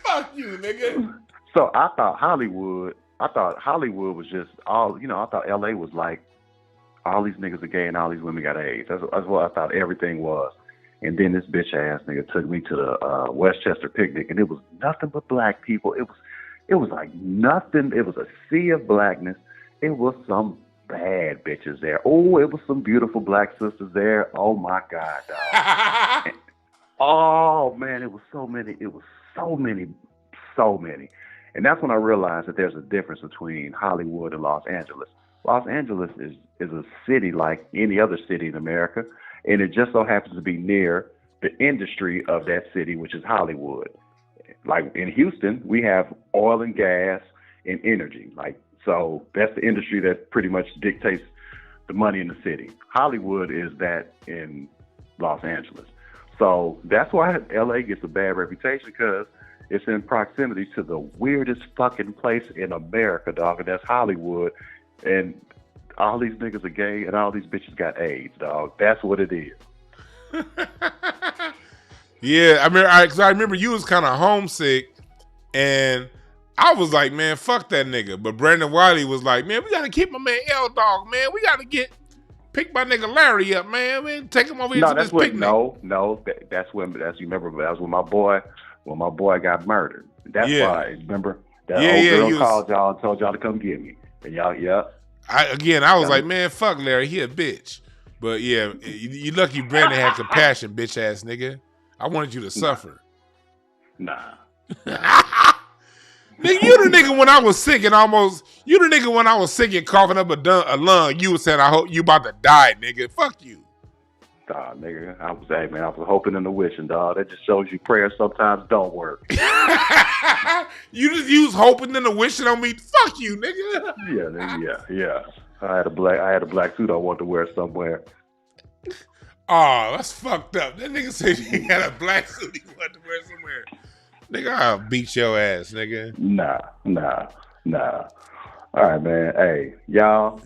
Fuck you, nigga. So I thought Hollywood was just all, I thought LA was like, all these niggas are gay and all these women got AIDS. That's what I thought everything was. And then this bitch ass nigga took me to the Westchester picnic, and it was nothing but black people. It was like nothing. It was a sea of blackness. It was some bad bitches there. Oh, it was some beautiful black sisters there. Oh my God, dog. Oh man, it was so many. It was so many. And that's when I realized that there's a difference between Hollywood and Los Angeles. Los Angeles is a city like any other city in America, and it just so happens to be near the industry of that city, which is Hollywood. Like in Houston, we have oil and gas and energy. So that's the industry that pretty much dictates the money in the city. Hollywood is that in Los Angeles. So that's why LA gets a bad reputation, because it's in proximity to the weirdest fucking place in America, dog, and that's Hollywood. And all these niggas are gay and all these bitches got AIDS, dog. That's what it is. Yeah, I remember you was kind of homesick, and I was like, man, fuck that nigga. But Brandon Wiley was like, man, we got to keep my man L-Dog, man. We got to pick my nigga Larry up, man. Take him over here to this picnic. No, that's when my boy got murdered. That's why, remember? That old girl called y'all and told y'all to come get me. And y'all, I was like, man, fuck Larry, he a bitch. But yeah, you lucky Brandon had compassion, bitch ass nigga. I wanted you to suffer. Nah. Nigga, you the nigga when I was sick and coughing up a lung, you was saying, I hope you about to die, nigga. Fuck you. Nah, nigga. I was hoping and wishing, dog. That just shows you prayers sometimes don't work. You just use hoping and wishing on me. Fuck you, nigga. Yeah, nigga, yeah. I had a black suit I wanted to wear somewhere. Oh, that's fucked up. That nigga said he had a black suit he wanted to wear somewhere. Nigga, I'll beat your ass, nigga. Nah. All right, man. Hey, y'all,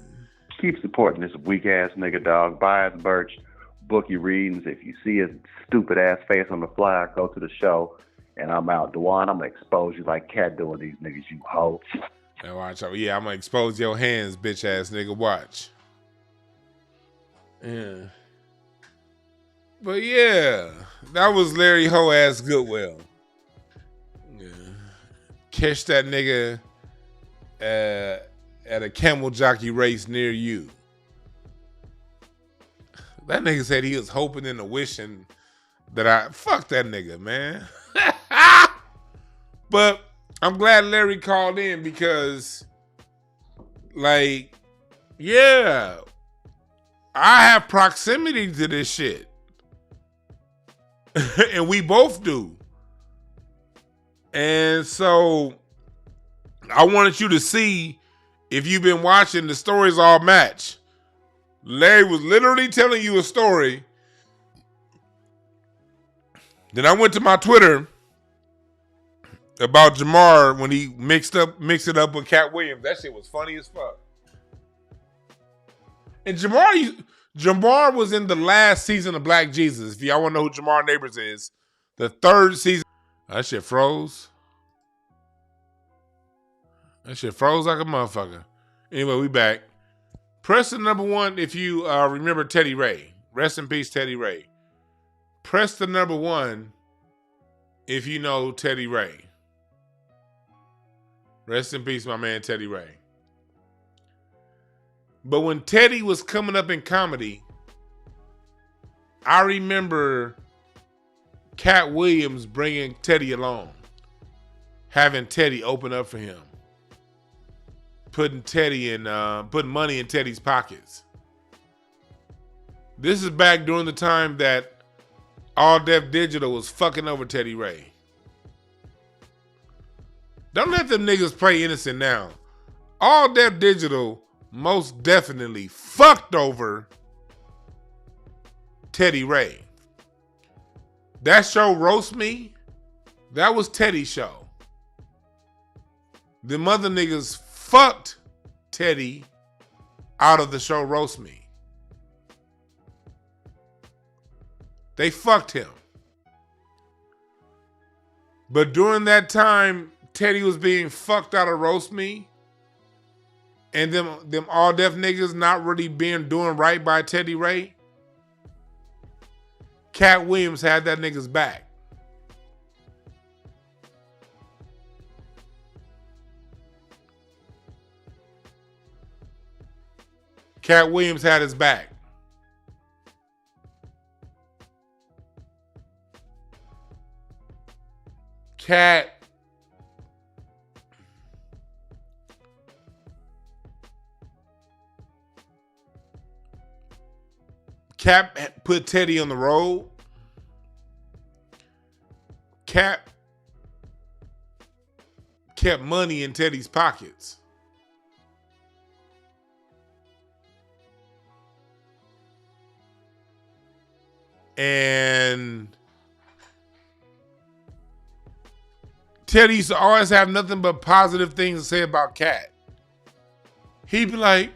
keep supporting this weak ass nigga, dog. Buy his merch, book your readings. If you see his stupid ass face on the flyer, go to the show. And I'm out. Dewan, I'm gonna expose you like Katt doing these niggas, you hoe. Now watch out. Yeah, I'm gonna expose your hands, bitch ass nigga. Watch. Yeah. But yeah, that was Larry Ho ass Goodwill. Yeah. Catch that nigga at a camel jockey race near you. That nigga said he was hoping and wishing that fuck that nigga, man. But I'm glad Larry called in because, like, yeah, I have proximity to this shit. And we both do. And so I wanted you to see, if you've been watching, the stories all match. Larry was literally telling you a story. Then I went to my Twitter about Jamar when he mixed it up with Katt Williams. That shit was funny as fuck. And Jamar was in the last season of Black Jesus. If y'all want to know who Jamar Neighbors is, the third season. That shit froze. That shit froze like a motherfucker. Anyway, we back. Press the number 1 if you remember Teddy Ray. Rest in peace, Teddy Ray. Press the number 1 if you know Teddy Ray. Rest in peace, my man Teddy Ray. But when Teddy was coming up in comedy, I remember Katt Williams bringing Teddy along, having Teddy open up for him, putting money in Teddy's pockets. This is back during the time that All Def Digital was fucking over Teddy Ray. Don't let them niggas play innocent now. All Def Digital most definitely fucked over Teddy Ray. That show, Roast Me, that was Teddy's show. Them other niggas fucked Teddy out of the show, Roast Me. They fucked him. But during that time, Teddy was being fucked out of Roast Me, and them all deaf niggas not really doing right by Teddy Ray, Katt Williams had that nigga's back. Katt Williams had his back. Katt put Teddy on the road. Katt kept money in Teddy's pockets. And Teddy used to always have nothing but positive things to say about Katt. He'd be like,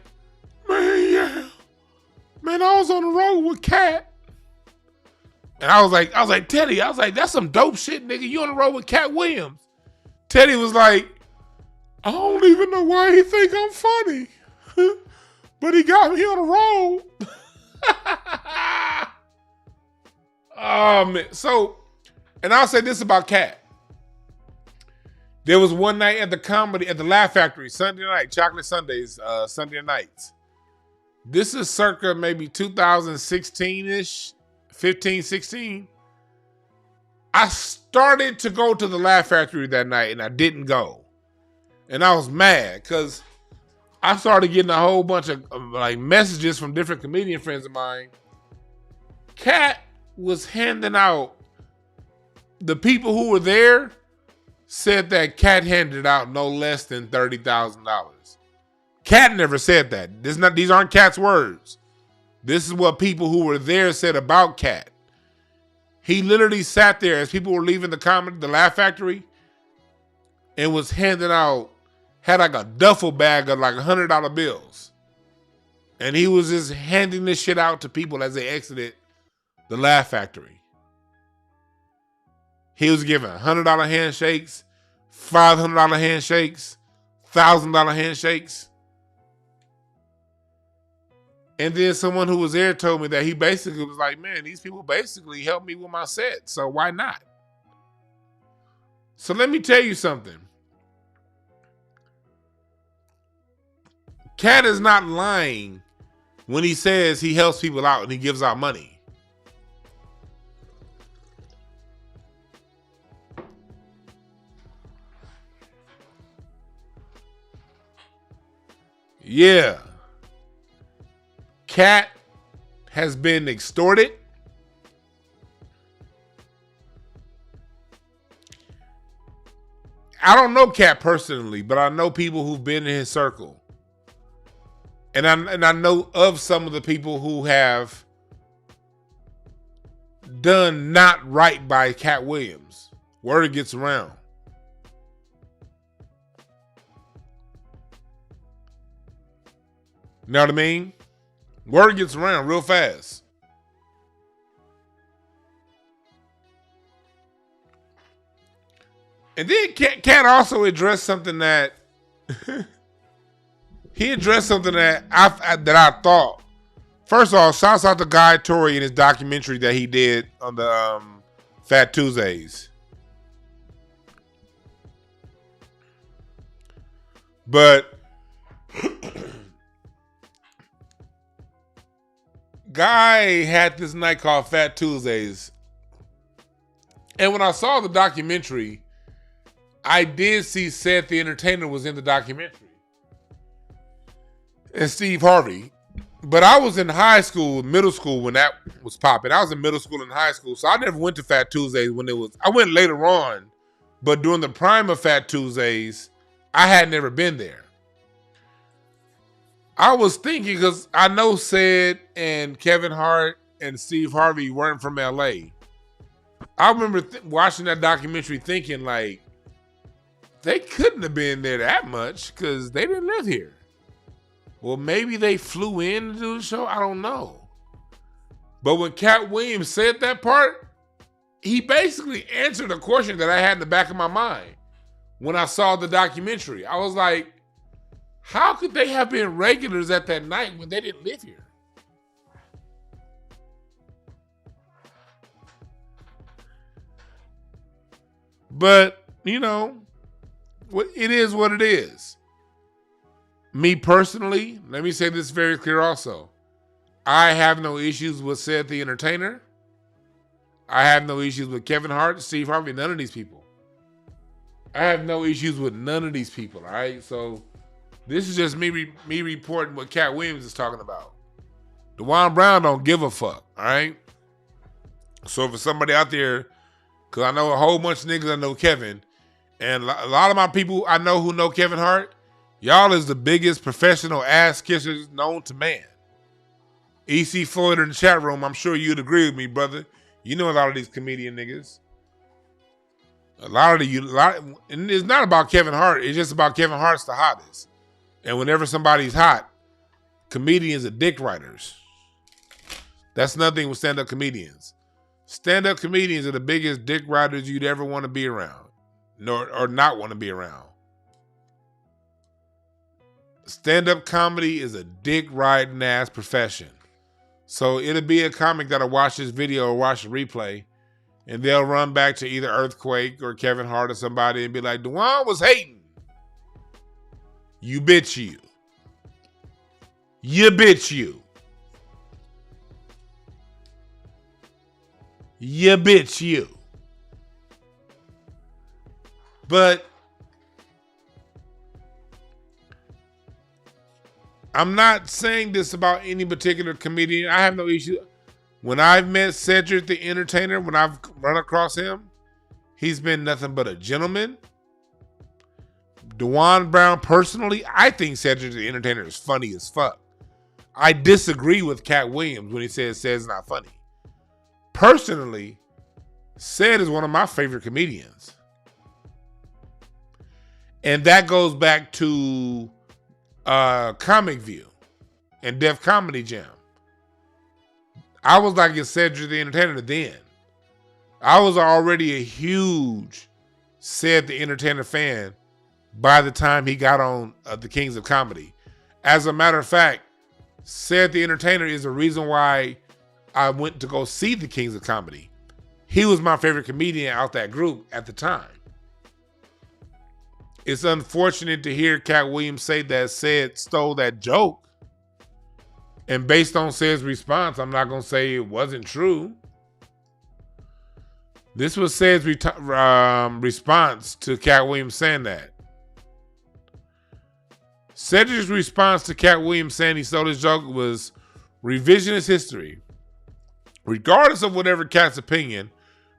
man, I was on the road with Katt. And I was like, Teddy, that's some dope shit, nigga. You on the road with Katt Williams. Teddy was like, I don't even know why he think I'm funny. But he got me on the road. Oh, man. So, and I'll say this about Katt. There was one night at the Laugh Factory, Sunday night, Chocolate Sundays, Sunday nights. This is circa maybe 2016-ish, 15, 16. I started to go to the Laugh Factory that night and I didn't go. And I was mad because I started getting a whole bunch of like messages from different comedian friends of mine. Katt was handing out, the people who were there said that Katt handed out no less than $30,000. Katt never said that. These aren't Katt's words. This is what people who were there said about Katt. He literally sat there as people were leaving the Laugh Factory and was handing out, had like a duffel bag of like $100 bills. And he was just handing this shit out to people as they exited the Laugh Factory. He was giving $100 handshakes, $500 handshakes, $1,000 handshakes. And then someone who was there told me that he basically was like, man, these people basically helped me with my set, so why not? So let me tell you something. Katt is not lying when he says he helps people out and he gives out money. Yeah. Katt has been extorted. I don't know Katt personally, but I know people who've been in his circle. And I know of some of the people who have done not right by Katt Williams. Word gets around. You know what I mean? Word gets around real fast. And then Katt also addressed something that he addressed something that I thought. First of all, shouts out to Guy Torrey in his documentary that he did on the Fat Tuesdays. But Guy had this night called Fat Tuesdays. And when I saw the documentary, I did see Cedric the Entertainer was in the documentary. And Steve Harvey. But I was in high school, middle school when that was popping. I was in middle school and high school, so I never went to Fat Tuesdays when it was. I went later on, but during the prime of Fat Tuesdays, I had never been there. I was thinking, because I know Ced and Kevin Hart and Steve Harvey weren't from LA. I remember watching that documentary thinking, like, they couldn't have been there that much because they didn't live here. Well, maybe they flew in to do the show. I don't know. But when Katt Williams said that part, he basically answered a question that I had in the back of my mind when I saw the documentary. I was like, how could they have been regulars at that night when they didn't live here? But, you know, it is what it is. Me personally, let me say this very clear also. I have no issues with Cedric the Entertainer. I have no issues with Kevin Hart, Steve Harvey, none of these people. I have no issues with none of these people, all right? So this is just me reporting what Katt Williams is talking about. DeJuan Brown don't give a fuck, all right? So for somebody out there, because I know a whole bunch of niggas that know Kevin, and a lot of my people I know who know Kevin Hart, y'all is the biggest professional ass kissers known to man. EC Floyd in the chat room, I'm sure you'd agree with me, brother. You know a lot of these comedian niggas. And it's not about Kevin Hart. It's just about Kevin Hart's the hottest. And whenever somebody's hot, comedians are dick writers. That's nothing with stand-up comedians. Stand-up comedians are the biggest dick writers you'd ever want to be around, or not want to be around. Stand-up comedy is a dick-riding ass profession. So it'll be a comic that'll watch this video or watch the replay, and they'll run back to either Earthquake or Kevin Hart or somebody and be like, DeJuan was hating. You bitch you. You bitch you. You bitch you. But I'm not saying this about any particular comedian. I have no issue. When I've met Cedric the Entertainer, when I've run across him, he's been nothing but a gentleman. DeJuan Brown, personally, I think Cedric the Entertainer is funny as fuck. I disagree with Katt Williams when he says Ced's not funny. Personally, Ced is one of my favorite comedians. And that goes back to Comic View and Def Comedy Jam. I was like a Cedric the Entertainer then. I was already a huge Ced the Entertainer fan by the time he got on the Kings of Comedy. As a matter of fact, Ced the Entertainer is the reason why I went to go see the Kings of Comedy. He was my favorite comedian out that group at the time. It's unfortunate to hear Katt Williams say that Ced stole that joke. And based on Ced's response, I'm not going to say it wasn't true. This was Ced's response to Katt Williams saying that. Cedric's response to Katt Williams saying he stole his joke was revisionist history. Regardless of whatever Katt's opinion,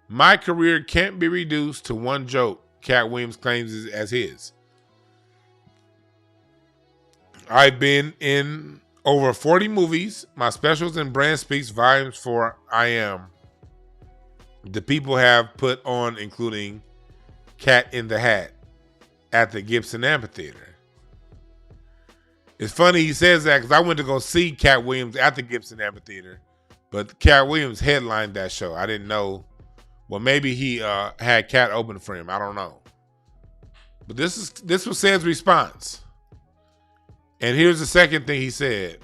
my career can't be reduced to one joke Katt Williams claims as his. I've been in over 40 movies. My specials and brand speaks volumes for I am. The people have put on, including Cat in the Hat at the Gibson Amphitheater. It's funny he says that because I went to go see Katt Williams at the Gibson Amphitheater, but Katt Williams headlined that show. I didn't know. Well, maybe he had Cat open for him. I don't know. But this was Ced's response. And here's the second thing he said.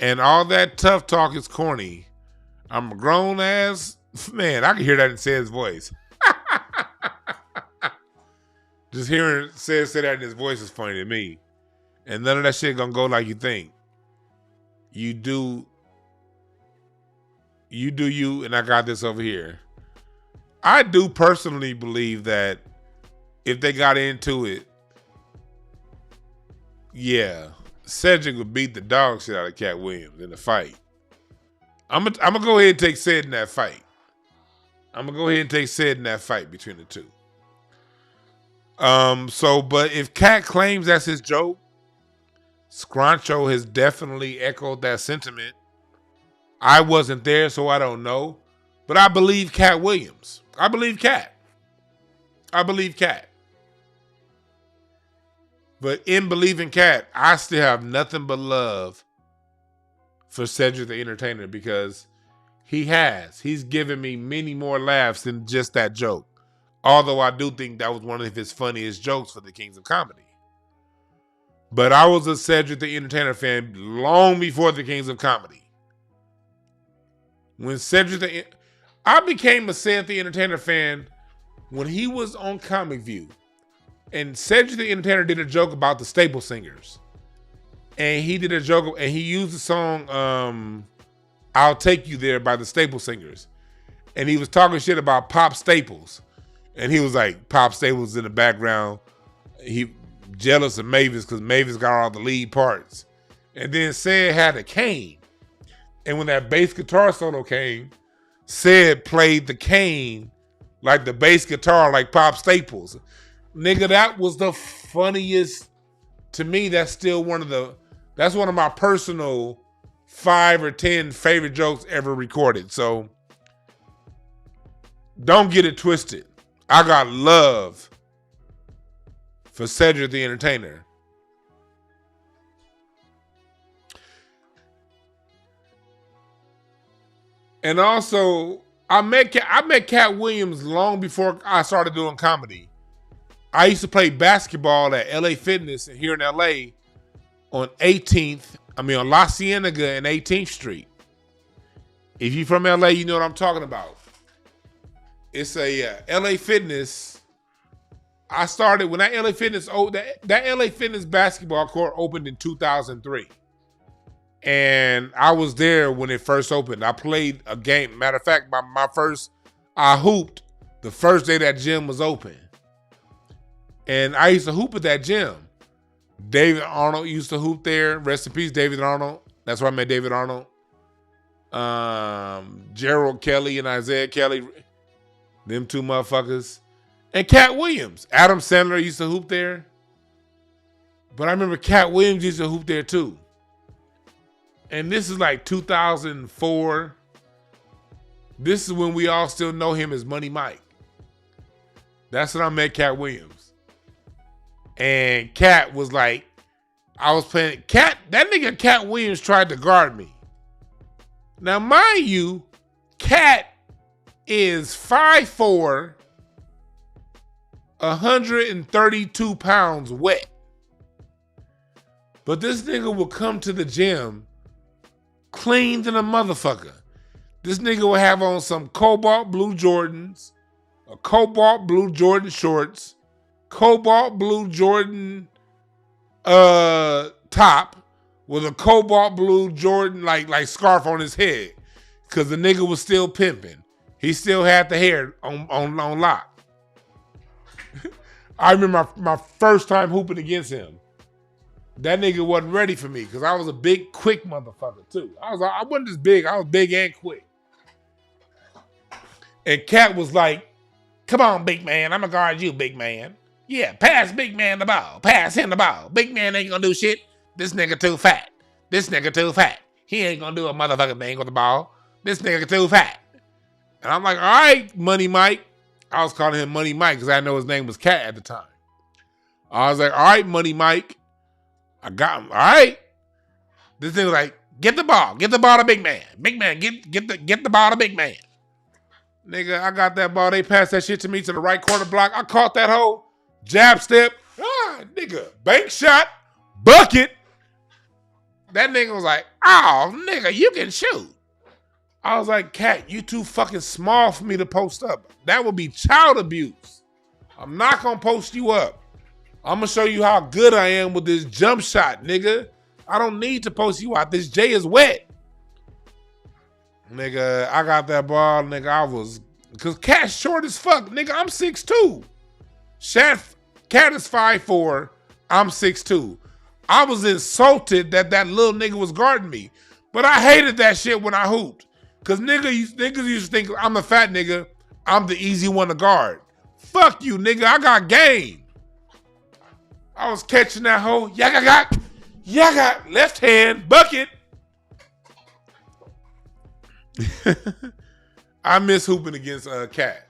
And all that tough talk is corny. I'm a grown ass man. I can hear that in Ced's voice. Just hearing Ced say that in his voice is funny to me. And none of that shit gonna go like you think. You do you, and I got this over here. I do personally believe that if they got into it, yeah, Cedric would beat the dog shit out of Katt Williams in the fight. I'm gonna go ahead and take Ced in that fight. I'm gonna go ahead and take Ced in that fight between the two. But if Katt claims that's his joke, Scruncho has definitely echoed that sentiment. I wasn't there, so I don't know. But I believe Katt Williams. I believe Katt. But in believing Katt, I still have nothing but love for Cedric the Entertainer because he's given me many more laughs than just that joke. Although I do think that was one of his funniest jokes for the Kings of Comedy. But I was a Cedric the Entertainer fan long before the Kings of Comedy. I became a Cedric the Entertainer fan when he was on Comic View. And Cedric the Entertainer did a joke about the Staple Singers. And he did a joke, and he used the song I'll Take You There by the Staple Singers. And he was talking shit about Pop Staples. And he was like, Pop Staples in the background. He jealous of Mavis because Mavis got all the lead parts. And then Ced had a cane. And when that bass guitar solo came, Ced played the cane like the bass guitar, like Pop Staples. Nigga, that was the funniest. To me, that's one of my personal 5 or 10 favorite jokes ever recorded. So don't get it twisted. I got love for Cedric the Entertainer. And also, I met Katt Williams long before I started doing comedy. I used to play basketball at LA Fitness here in LA on La Cienega and 18th Street. If you're from LA, you know what I'm talking about. It's a LA Fitness. I started when that LA Fitness that LA Fitness basketball court opened in 2003. And I was there when it first opened. I played a game. Matter of fact, I hooped the first day that gym was open. And I used to hoop at that gym. David Arnold used to hoop there. Rest in peace, David Arnold. That's where I met David Arnold. Gerald Kelly and Isaiah Kelly. Them two motherfuckers. And Katt Williams. Adam Sandler used to hoop there. But I remember Katt Williams used to hoop there too. And this is like 2004. This is when we all still know him as Money Mike. That's when I met Katt Williams. And Katt was like, I was playing, that nigga Katt Williams tried to guard me. Now, mind you, Katt is 5'4", 132 pounds wet. But this nigga will come to the gym clean than a motherfucker. This nigga will have on some cobalt blue Jordans, a cobalt blue Jordan shorts, cobalt blue Jordan top with a cobalt blue Jordan like scarf on his head. Cause the nigga was still pimping. He still had the hair on lock. I remember my first time hooping against him. That nigga wasn't ready for me because I was a big, quick motherfucker too. I wasn't just big, I was big and quick. And Katt was like, come on, big man, I'm gonna guard you, big man. Yeah, pass big man the ball. Pass him the ball. Big man ain't gonna do shit. This nigga too fat. This nigga too fat. He ain't gonna do a motherfucking thing with the ball. This nigga too fat. And I'm like, all right, Money Mike. I was calling him Money Mike because I know his name was Katt at the time. I was like, all right, Money Mike. I got him. All right. This nigga was like, get the ball. Get the ball to big man. Big man, get the ball to big man. Nigga, I got that ball. They passed that shit to me to the right corner block. I caught that hole. Jab step. Nigga. Bank shot. Bucket. That nigga was like, oh, nigga, you can shoot. I was like, Katt, you too fucking small for me to post up. That would be child abuse. I'm not gonna post you up. I'm gonna show you how good I am with this jump shot, nigga. I don't need to post you out. This J is wet. Nigga, I got that ball, nigga. Cause Katt's short as fuck, nigga. I'm 6'2". Katt is 5'4". I'm 6'2". I was insulted that little nigga was guarding me. But I hated that shit when I hooped. Cause niggas used to think I'm a fat nigga. I'm the easy one to guard. Fuck you, nigga. I got game. I was catching that hoe. Yaga, left hand, bucket. I miss hooping against Katt.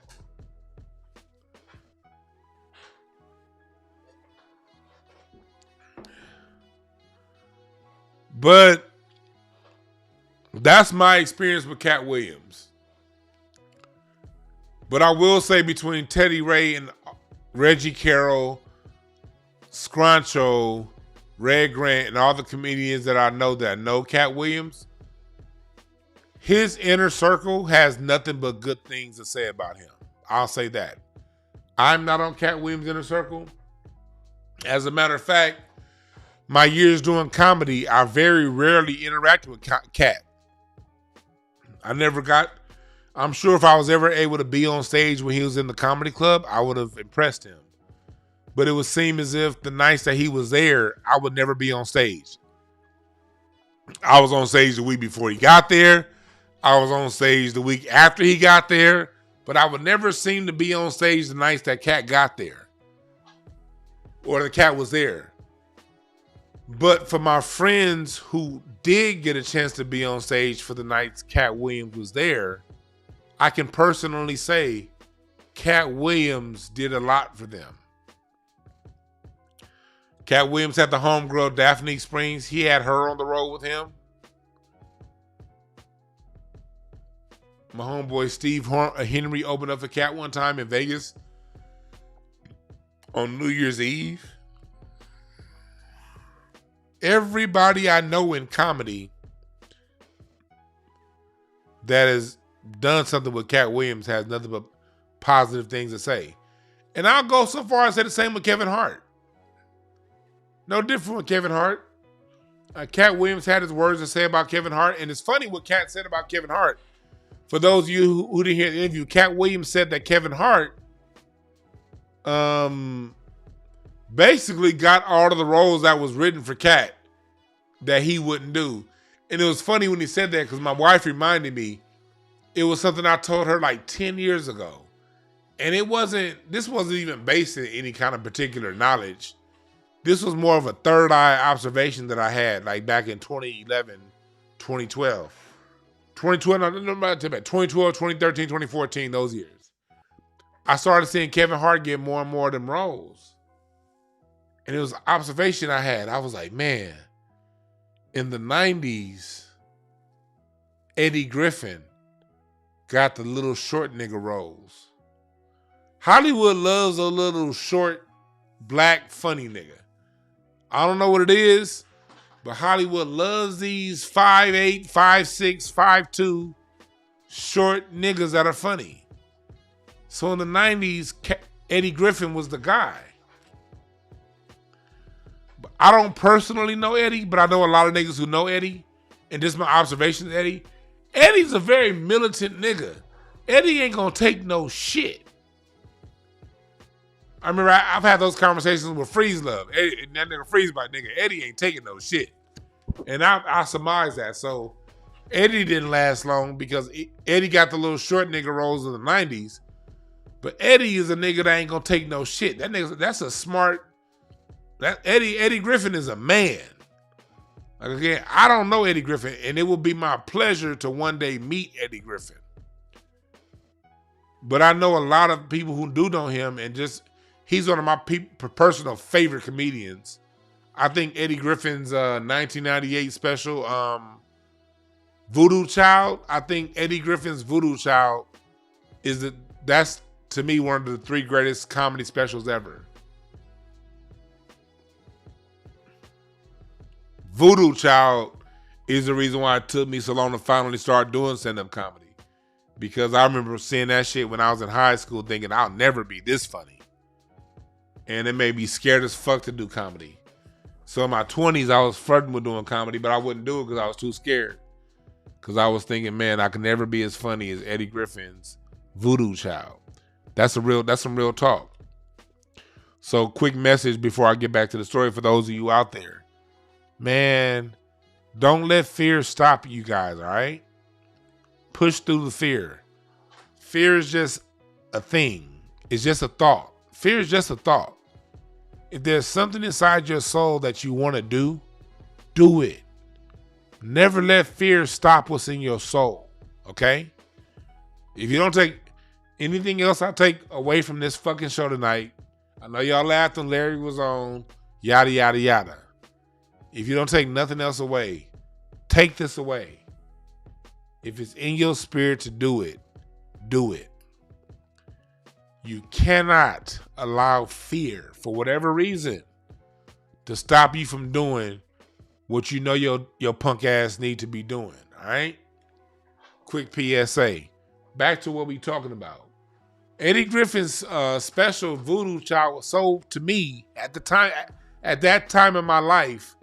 But that's my experience with Katt Williams. But I will say between Teddy Ray and Reggie Carroll, Scruncho, Red Grant, and all the comedians that I know Katt Williams, his inner circle has nothing but good things to say about him. I'll say that. I'm not on Katt Williams' inner circle. As a matter of fact, my years doing comedy, I very rarely interacted with Katt. I'm sure if I was ever able to be on stage when he was in the comedy club, I would have impressed him. But it would seem as if the nights that he was there, I would never be on stage. I was on stage the week before he got there. I was on stage the week after he got there. But I would never seem to be on stage the nights that Katt got there. Or the Katt was there. But for my friends who did get a chance to be on stage for the nights Katt Williams was there, I can personally say Katt Williams did a lot for them. Katt Williams had the homegirl Daphne Springs. He had her on the road with him. My homeboy Steve Henry opened up for Katt one time in Vegas on New Year's Eve. Everybody I know in comedy that has done something with Katt Williams has nothing but positive things to say. And I'll go so far as to say the same with Kevin Hart. No different with Kevin Hart. Katt Williams had his words to say about Kevin Hart. And it's funny what Katt said about Kevin Hart. For those of you who didn't hear the interview, Katt Williams said that Kevin Hart basically got all of the roles that was written for Katt that he wouldn't do. And it was funny when he said that because my wife reminded me it was something I told her like 10 years ago. And this wasn't even based in any kind of particular knowledge. This was more of a third eye observation that I had like back in 2011, 2012. 2012, 2013, 2014, those years. I started seeing Kevin Hart get more and more of them roles. And it was an observation I had. I was like, man, in the 90s, Eddie Griffin got the little short nigga roles. Hollywood loves a little short, black, funny nigga. I don't know what it is, but Hollywood loves these 5'8", 5'6", 5'2", short niggas that are funny. So in the 90s, Eddie Griffin was the guy. But I don't personally know Eddie, but I know a lot of niggas who know Eddie. And this is my observation of Eddie. Eddie's a very militant nigga. Eddie ain't gonna take no shit. I remember I've had those conversations with Freeze Love. Eddie, that nigga Freeze my nigga. Eddie ain't taking no shit. And I surmise that. So Eddie didn't last long because Eddie got the little short nigga roles in the 90s. But Eddie is a nigga that ain't gonna take no shit. That nigga, that's a smart. Eddie Griffin is a man. Like again, I don't know Eddie Griffin, and it will be my pleasure to one day meet Eddie Griffin. But I know a lot of people who do know him, and just he's one of my personal favorite comedians. I think Eddie Griffin's 1998 special, Voodoo Child. I think Eddie Griffin's Voodoo Child that's to me one of the 3 greatest comedy specials ever. Voodoo Child is the reason why it took me so long to finally start doing stand-up comedy. Because I remember seeing that shit when I was in high school thinking I'll never be this funny. And it made me scared as fuck to do comedy. So in my 20s, I was flirting with doing comedy, but I wouldn't do it because I was too scared. Because I was thinking, man, I can never be as funny as Eddie Griffin's Voodoo Child. That's some real talk. So quick message before I get back to the story for those of you out there. Man, don't let fear stop you guys, all right? Push through the fear. Fear is just a thing. It's just a thought. Fear is just a thought. If there's something inside your soul that you want to do it. Never let fear stop what's in your soul, okay? If you don't take anything else I take away from this fucking show tonight, I know y'all laughed when Larry was on, yada, yada, yada. If you don't take nothing else away, take this away. If it's in your spirit to do it, do it. You cannot allow fear, for whatever reason, to stop you from doing what you know your punk ass need to be doing, all right? Quick PSA. Back to what we talking about. Eddie Griffin's special Voodoo Child was sold to me at that time in my life,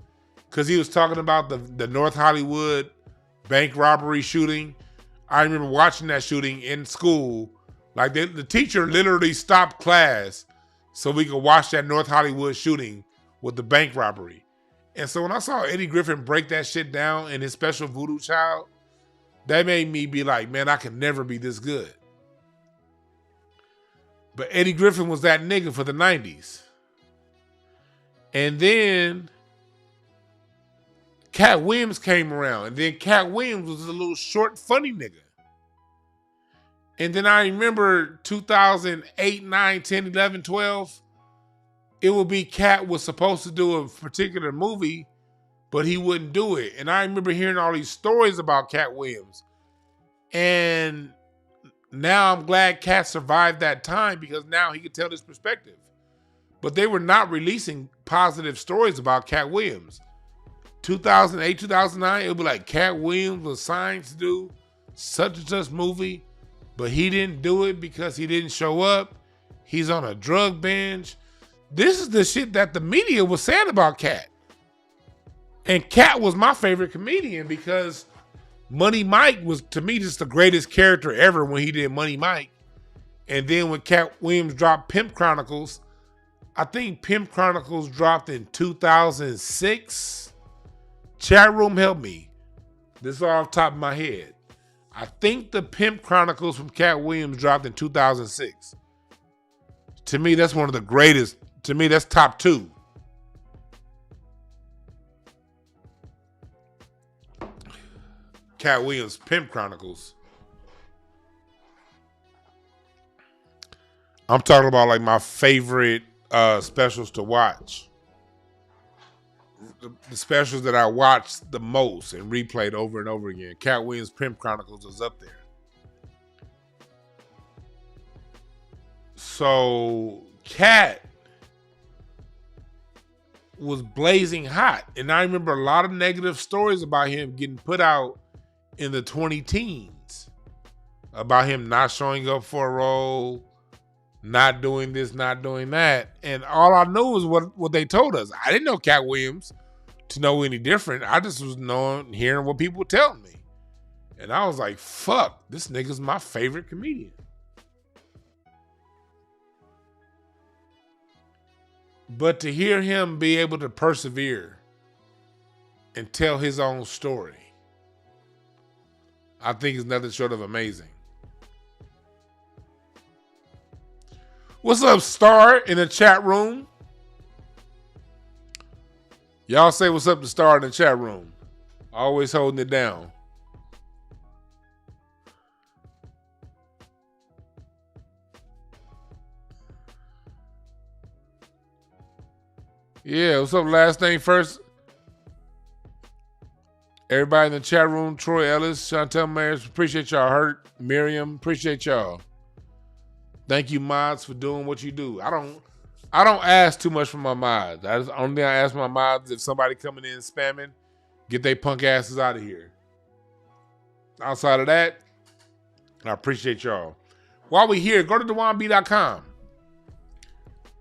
because he was talking about the North Hollywood bank robbery shooting. I remember watching that shooting in school. Like the teacher literally stopped class so we could watch that North Hollywood shooting with the bank robbery. And so when I saw Eddie Griffin break that shit down in his special Voodoo Child, that made me be like, man, I can never be this good. But Eddie Griffin was that nigga for the 90s. And then Katt Williams came around. And then Katt Williams was a little short, funny nigga. And then I remember 2008, 9, 10, 11, 12, it would be Katt was supposed to do a particular movie, but he wouldn't do it. And I remember hearing all these stories about Katt Williams. And now I'm glad Katt survived that time because now he could tell this perspective. But they were not releasing positive stories about Katt Williams. 2008, 2009, it would be like Katt Williams was signed to do such and such movie, but he didn't do it because he didn't show up. He's on a drug binge. This is the shit that the media was saying about Katt. And Katt was my favorite comedian because Money Mike was, to me, just the greatest character ever when he did Money Mike. And then when Katt Williams dropped Pimp Chronicles, I think Pimp Chronicles dropped in 2006. Chat room, help me. This is off the top of my head. I think the Pimp Chronicles from Katt Williams dropped in 2006. To me, that's one of the greatest. To me, that's top 2. Katt Williams, Pimp Chronicles. I'm talking about like my favorite specials to watch. The specials that I watched the most and replayed over and over again. Katt Williams' Pimp Chronicles is up there. So Katt was blazing hot. And I remember a lot of negative stories about him getting put out in the 20-teens. About him not showing up for a role, not doing this, not doing that. And all I knew was what they told us. I didn't know Katt Williams to know any different. I just was hearing what people were telling me. And I was like, fuck, this nigga's my favorite comedian. But to hear him be able to persevere and tell his own story, I think is nothing short of amazing. What's up, Star, in the chat room? Y'all say what's up to Star in the chat room. Always holding it down. Yeah, what's up? Last thing first. Everybody in the chat room, Troy Ellis, Chantel Mayers, appreciate y'all. Hurt, Miriam, appreciate y'all. Thank you, mods, for doing what you do. I don't ask too much from my mods. That's the only thing I ask my mods if somebody coming in spamming, get they punk asses out of here. Outside of that, I appreciate y'all. While we here, go to DewanB.com.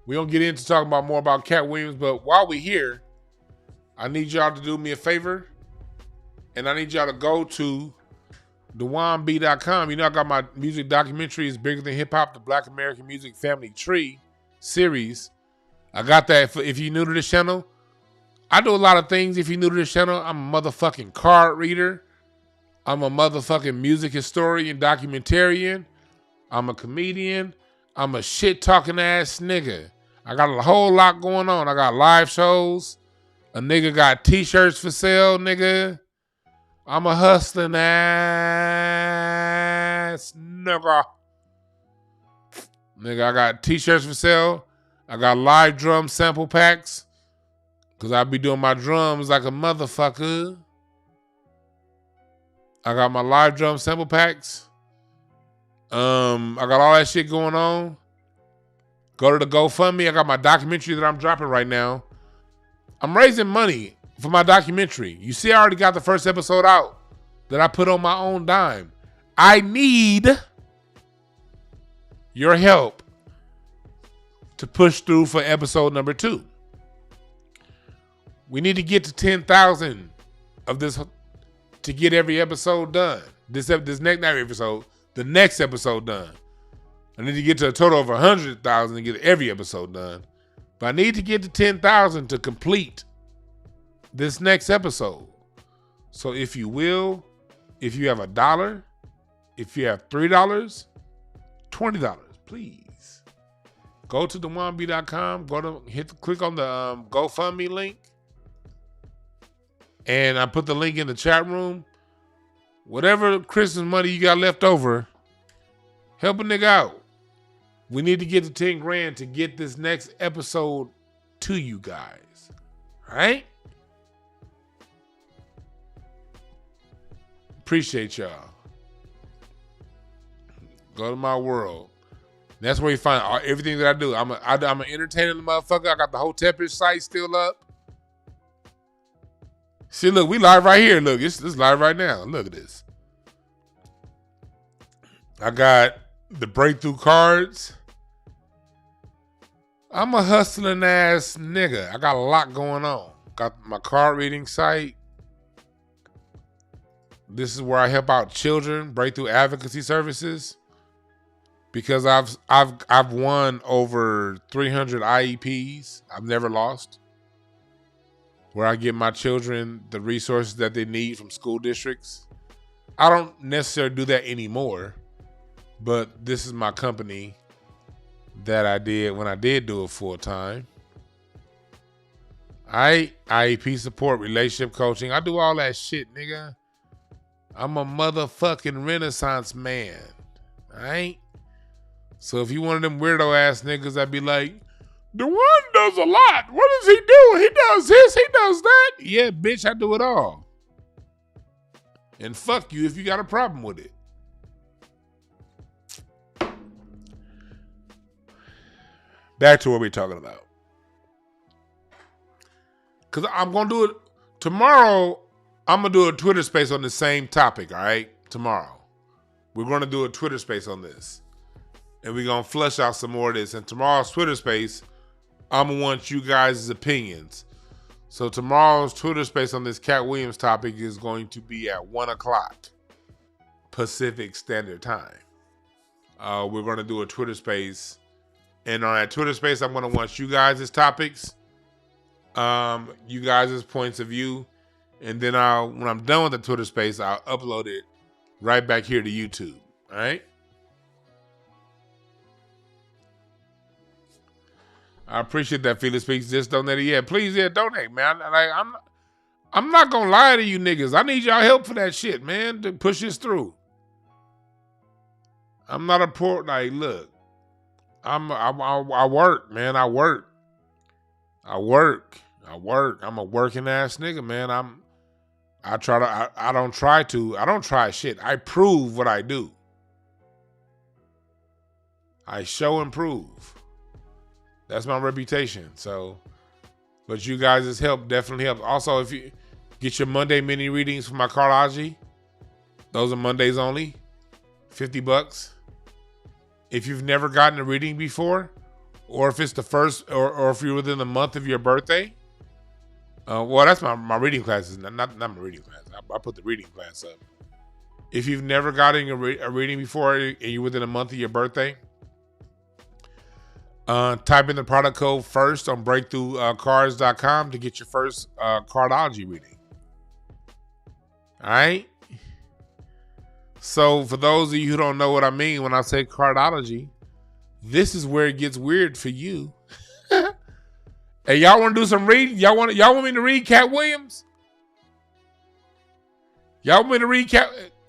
We don't get into talking about more about Katt Williams, but while we here, I need y'all to do me a favor, and I need y'all to go to DewanB.com. You know, I got my music documentary, Is Bigger Than Hip Hop, the Black American Music Family Tree series. I got that for if you're new to this channel. I do a lot of things if you're new to this channel. I'm a motherfucking card reader. I'm a motherfucking music historian, documentarian. I'm a comedian. I'm a shit-talking ass nigga. I got a whole lot going on. I got live shows. A nigga got t-shirts for sale, nigga. I'm a hustling ass nigga. Nigga, I got t-shirts for sale. I got live drum sample packs. Because I be doing my drums like a motherfucker. I got my live drum sample packs. I got all that shit going on. Go to the GoFundMe. I got my documentary that I'm dropping right now. I'm raising money for my documentary. You see, I already got the first episode out that I put on my own dime. I need your help to push through for episode number 2. We need to get to 10,000 of this to get every episode done. This next episode, the next episode done. I need to get to a total of 100,000 to get every episode done. But I need to get to 10,000 to complete this next episode. So if you will, if you have $1, if you have $3, $20, please go to DewanB.com. Click on the GoFundMe link, and I put the link in the chat room. Whatever Christmas money you got left over, help a nigga out. We need to get to 10 grand to get this next episode to you guys. All right? Appreciate y'all. Go to my world. That's where you find everything that I do. I'm an entertainer, motherfucker. I got the Hotepish site still up. See, look, we live right here. Look, it's live right now. Look at this. I got the breakthrough cards. I'm a hustling ass nigga. I got a lot going on. Got my card reading site. This is where I help out children, breakthrough advocacy services. because I've won over 300 IEPs. I've never lost. Where I give my children the resources that they need from school districts. I don't necessarily do that anymore, but this is my company that I did when I did do it full time. IEP support, relationship coaching. I do all that shit, nigga. I'm a motherfucking Renaissance man. Alright? So if you one of them weirdo ass niggas that be like, the one does a lot. What does he do? He does this, he does that. Yeah, bitch, I do it all. And fuck you if you got a problem with it. Back to what we're talking about. Because I'm going to do it tomorrow. I'm going to do a Twitter space on the same topic, all right? Tomorrow. We're going to do a Twitter space on this. And we're going to flesh out some more of this. And tomorrow's Twitter space, I'm going to want you guys' opinions. So tomorrow's Twitter space on this Katt Williams topic is going to be at 1 o'clock Pacific Standard Time. We're going to do a Twitter space. And on that Twitter space, I'm going to want you guys' topics, you guys' points of view. And then when I'm done with the Twitter space, I'll upload it right back here to YouTube. All right? I appreciate that. Felix Speaks just donated. Yeah, please, donate, man. I'm not gonna lie to you niggas. I need y'all help for that shit, man, to push this through. I'm not a poor, look. I work, man. I work. I'm a working ass nigga, man. I don't try shit. I prove what I do. I show and prove. That's my reputation. So, but you guys' help definitely helps. Also, if you get your Monday mini readings for my cardiology, those are Mondays only, $50. If you've never gotten a reading before, or if it's the first, or if you're within a month of your birthday, well, that's my reading classes, not my reading class. I put the reading class up. If you've never gotten a reading before and you're within a month of your birthday, type in the product code FIRST on breakthroughcards.com to get your first cardiology reading. All right? So for those of you who don't know what I mean when I say cardiology, this is where it gets weird for you. Hey, y'all want to do some reading? Y'all want me to read Katt Williams? Y'all want me to read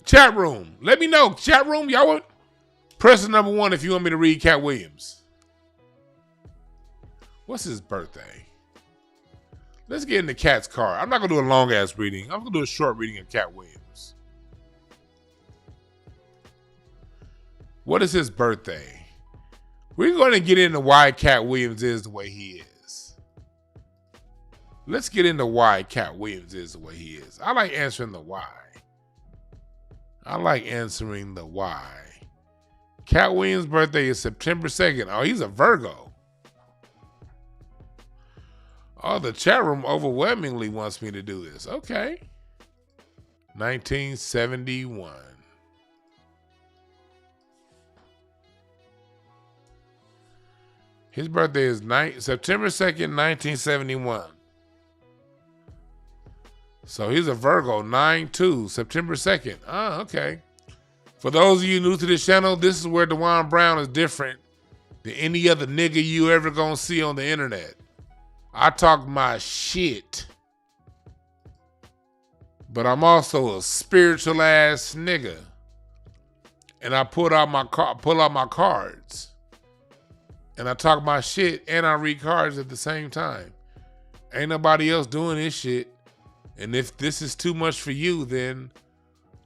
chat room? Let me know. Chat room, y'all want? Press the number 1 if you want me to read Katt Williams. What's his birthday? Let's get into Katt's card. I'm not going to do a long-ass reading. I'm going to do a short reading of Katt Williams. What is his birthday? We're going to get into why Katt Williams is the way he is. Let's get into why Katt Williams is the way he is. I like answering the why. Katt Williams' birthday is September 2nd. Oh, he's a Virgo. Oh, the chat room overwhelmingly wants me to do this. Okay. 1971. His birthday is September 2nd, 1971. So he's a Virgo, 9/2, September 2nd. Oh, okay. For those of you new to this channel, this is where DeJuan Brown is different than any other nigga you ever gonna see on the internet. I talk my shit. But I'm also a spiritual ass nigga. And I pull out my cards. And I talk my shit and I read cards at the same time. Ain't nobody else doing this shit. And if this is too much for you, then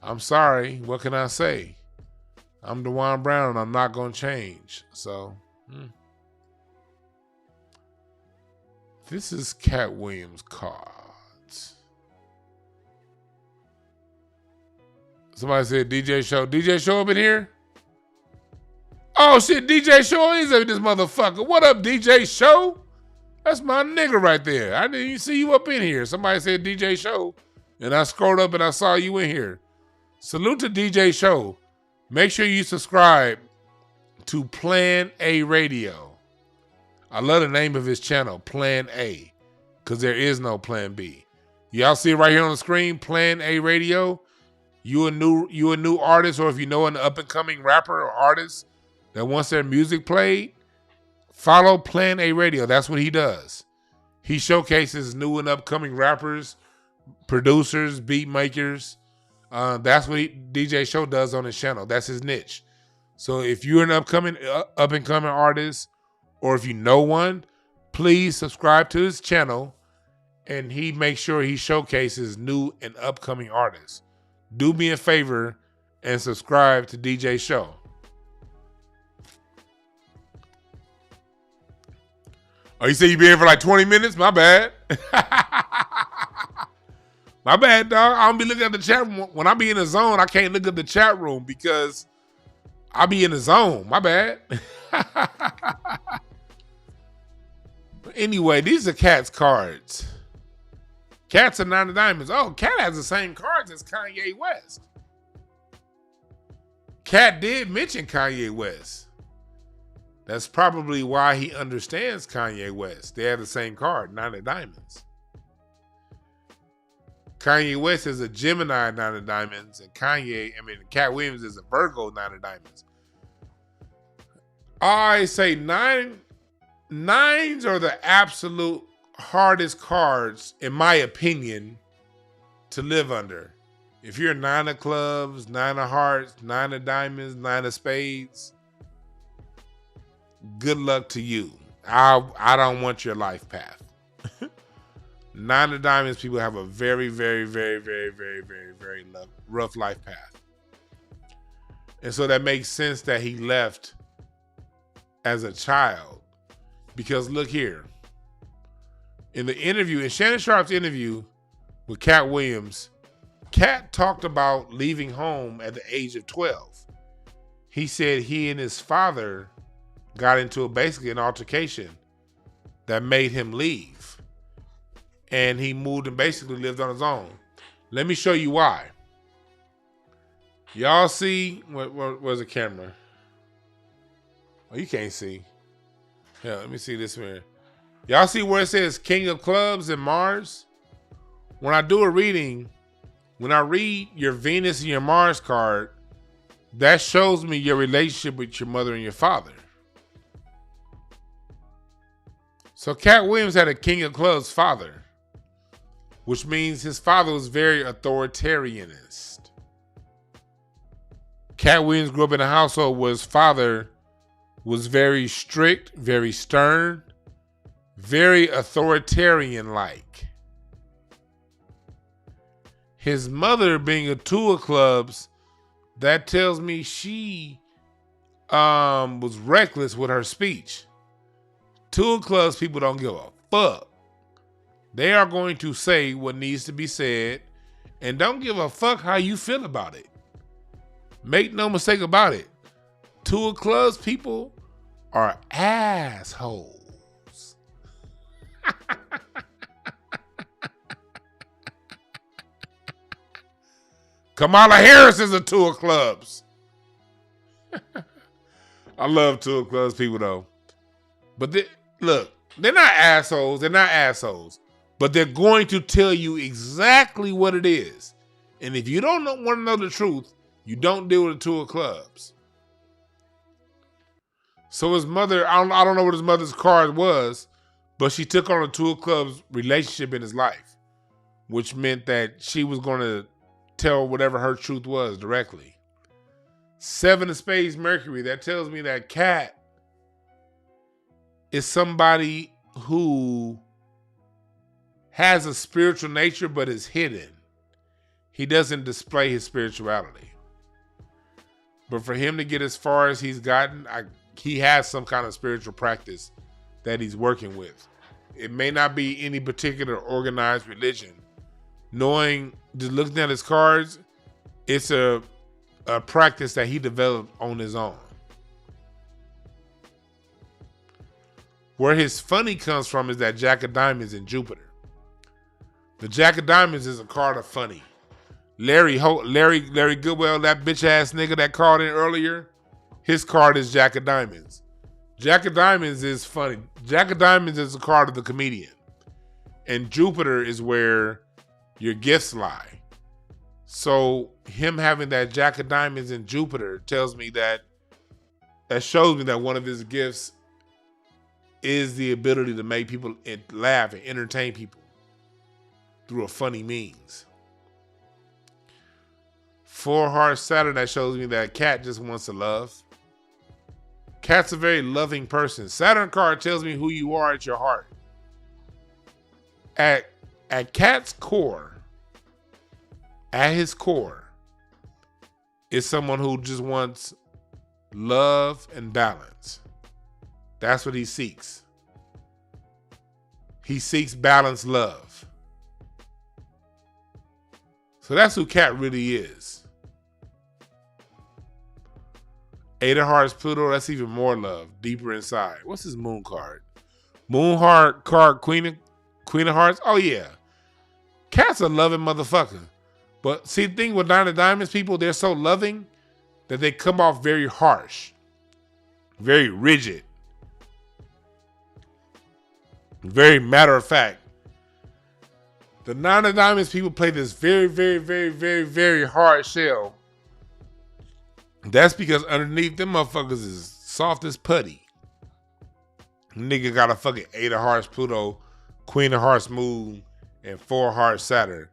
I'm sorry. What can I say? I'm DeJuan Brown and I'm not going to change. So, This is Katt Williams cards. Somebody said DJ Show. DJ Show up in here? Oh shit, DJ Show is in this motherfucker. What up, DJ Show? That's my nigga right there. I didn't even see you up in here. Somebody said DJ Show, and I scrolled up and I saw you in here. Salute to DJ Show. Make sure you subscribe to Plan A Radio. I love the name of his channel, Plan A, because there is no Plan B. Y'all see it right here on the screen, Plan A Radio. You a new artist, or if you know an up and coming rapper or artist that wants their music played, follow Plan A Radio. That's what he does. He showcases new and upcoming rappers, producers, beat makers. That's what DJ Show does on his channel. That's his niche. So if you're an up and coming artist, or if you know one, please subscribe to his channel, and he makes sure he showcases new and upcoming artists. Do me a favor and subscribe to DJ Show. Oh, you say you been here for like 20 minutes? My bad. My bad, dog. I don't be looking at the chat room. When I be in the zone, I can't look at the chat room because I be in the zone. My bad. But anyway, these are Katt's cards. Katt's a 9 of diamonds. Oh, Katt has the same cards as Kanye West. Katt did mention Kanye West. That's probably why he understands Kanye West. They have the same card, 9 of diamonds. Kanye West is a Gemini 9 of diamonds, and Katt Williams is a Virgo 9 of diamonds. I say nines are the absolute hardest cards, in my opinion, to live under. If you're 9 of clubs, 9 of hearts, 9 of diamonds, 9 of spades, good luck to you. I don't want your life path. 9 of diamonds people have a very, very, very, very, very, very, very rough life path. And so that makes sense that he left as a child. Because look here. In Shannon Sharpe's interview with Katt Williams, Katt talked about leaving home at the age of 12. He said he and his father got into basically an altercation that made him leave. And he moved and basically lived on his own. Let me show you why. Y'all see, where's the camera? Oh, you can't see. Yeah, let me see this one. Y'all see where it says King of Clubs and Mars? When I do a reading, when I read your Venus and your Mars card, that shows me your relationship with your mother and your father. So Katt Williams had a King of Clubs father, which means his father was very authoritarianist. Katt Williams grew up in a household where his father was very strict, very stern, very authoritarian-like. His mother being a 2 of clubs, that tells me she was reckless with her speech. 2 of clubs people don't give a fuck. They are going to say what needs to be said and don't give a fuck how you feel about it. Make no mistake about it. 2 of clubs people are assholes. Kamala Harris is a 2 of clubs. I love 2 of clubs people though. But look, they're not assholes. They're not assholes. But they're going to tell you exactly what it is. And if you don't want to know the truth, you don't deal with a 2 of clubs. So his mother, I don't know what his mother's card was, but she took on a 2 of clubs relationship in his life, which meant that she was going to tell whatever her truth was directly. 7 of spades Mercury, that tells me that Katt is somebody who has a spiritual nature but is hidden. He doesn't display his spirituality. But for him to get as far as he's gotten, he has some kind of spiritual practice that he's working with. It may not be any particular organized religion. Just looking at his cards, it's a practice that he developed on his own. Where his funny comes from is that Jack of Diamonds in Jupiter. The Jack of Diamonds is a card of funny. Larry Goodwell, that bitch ass nigga that called in earlier, his card is Jack of Diamonds. Jack of Diamonds is funny. Jack of Diamonds is a card of the comedian. And Jupiter is where your gifts lie. So him having that Jack of Diamonds in Jupiter tells me that shows me that one of his gifts is the ability to make people laugh and entertain people through a funny means. 4 Hearts Saturn, that shows me that Katt just wants to love. Katt's a very loving person. Saturn card tells me who you are at your heart. At Katt's core, at his core, is someone who just wants love and balance. That's what he seeks. He seeks balanced love. So that's who Katt really is. 8 of Hearts, Pluto, that's even more love, deeper inside. What's his moon card? Moon heart card, Queen of Hearts? Oh, yeah. Katt's a loving motherfucker. But see, the thing with Nine of Diamonds people, they're so loving that they come off very harsh, very rigid, very matter of fact. The Nine of Diamonds people play this very, very, very, very, very hard shell. That's because underneath them motherfuckers is soft as putty. Nigga got a fucking 8 of Hearts Pluto, Queen of Hearts Moon, and 4 Hearts Saturn.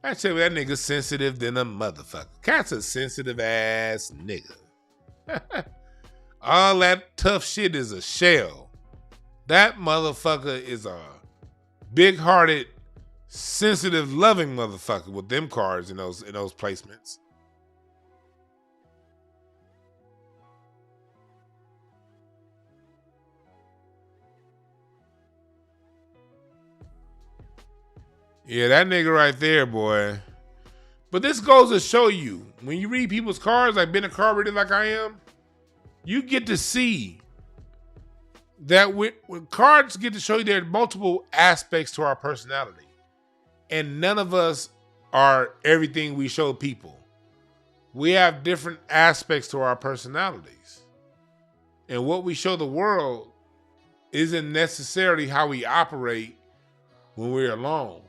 I tell you, that nigga sensitive than a motherfucker. Katt's a sensitive ass nigga. All that tough shit is a shell. That motherfucker is a big-hearted, sensitive, loving motherfucker with them cards in those placements. Yeah, that nigga right there, boy. But this goes to show you, when you read people's cards, like being a card reader like I am, you get to see that when cards get to show you there are multiple aspects to our personality. And none of us are everything we show people. We have different aspects to our personalities. And what we show the world isn't necessarily how we operate when we're alone.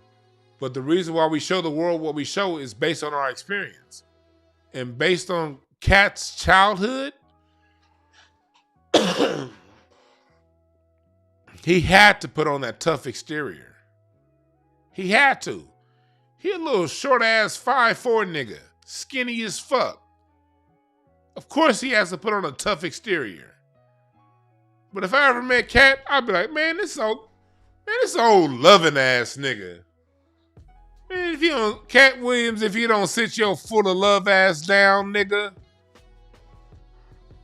But the reason why we show the world what we show is based on our experience. And based on Katt's childhood, he had to put on that tough exterior. He had to. He a little short-ass 5'4" nigga, skinny as fuck. Of course he has to put on a tough exterior. But if I ever met Katt, I'd be like, man, this old loving ass nigga. Man, if you don't, Katt Williams, if you don't sit your full of love ass down, nigga,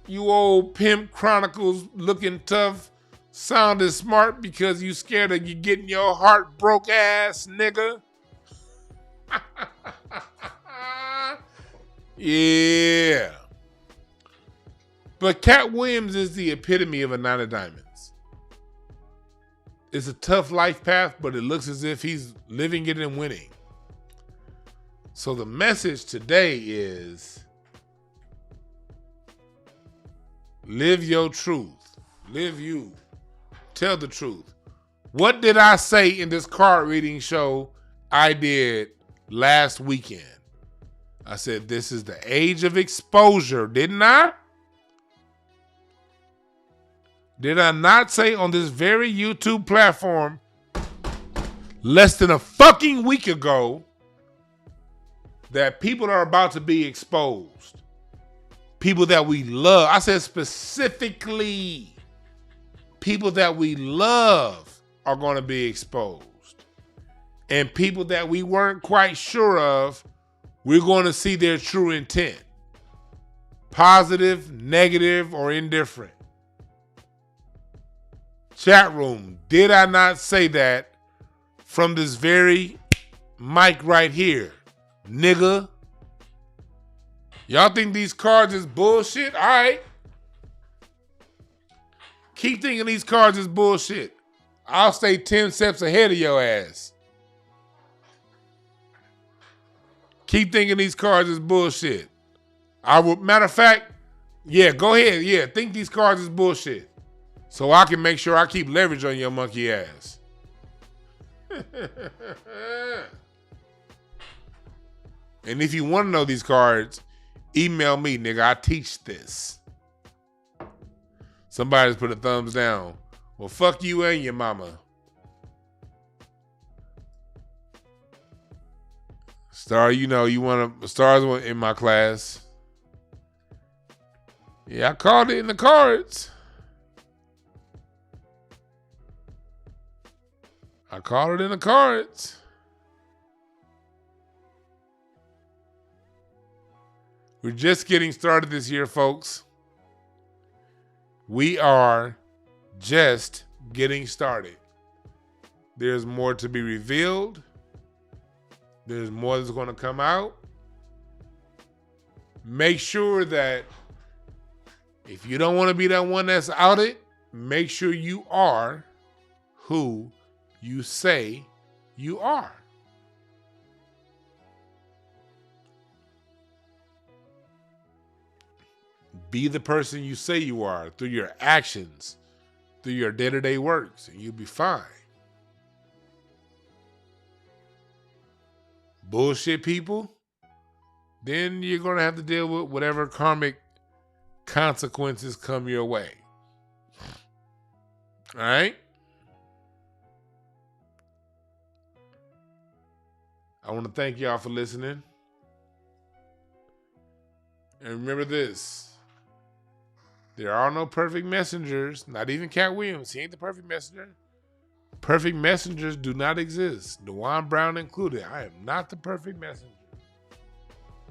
you old Pimp Chronicles looking tough, sounding smart because you scared of you getting your heart broke ass, nigga. Yeah. But Katt Williams is the epitome of a 9 of diamonds. It's a tough life path, but it looks as if he's living it and winning. So the message today is live your truth. Live you. Tell the truth. What did I say in this card reading show I did last weekend? I said this is the age of exposure, didn't I? Did I not say on this very YouTube platform less than a fucking week ago that people are about to be exposed? People that we love. I said specifically people that we love are going to be exposed. And people that we weren't quite sure of, we're going to see their true intent. Positive, negative, or indifferent. Chat room, did I not say that from this very mic right here? Nigga. Y'all think these cards is bullshit? All right. Keep thinking these cards is bullshit. I'll stay 10 steps ahead of your ass. Keep thinking these cards is bullshit. Matter of fact, Yeah, go ahead. Yeah, think these cards is bullshit. So I can make sure I keep leverage on your monkey ass. And if you want to know these cards, email me, nigga. I teach this. Somebody's put a thumbs down. Well, fuck you and your mama. Star, you know, you want to, Stars in my class. Yeah, I called it in the cards. I called it in the cards. We're just getting started this year, folks. We are just getting started. There's more to be revealed. There's more that's going to come out. Make sure that if you don't want to be that one that's outed, make sure you are who you say you are. Be the person you say you are through your actions, through your day-to-day works, and you'll be fine. Bullshit people, then you're going to have to deal with whatever karmic consequences come your way. All right? I want to thank y'all for listening. And remember this. There are no perfect messengers, not even Katt Williams. He ain't the perfect messenger. Perfect messengers do not exist. DeJuan Brown included. I am not the perfect messenger.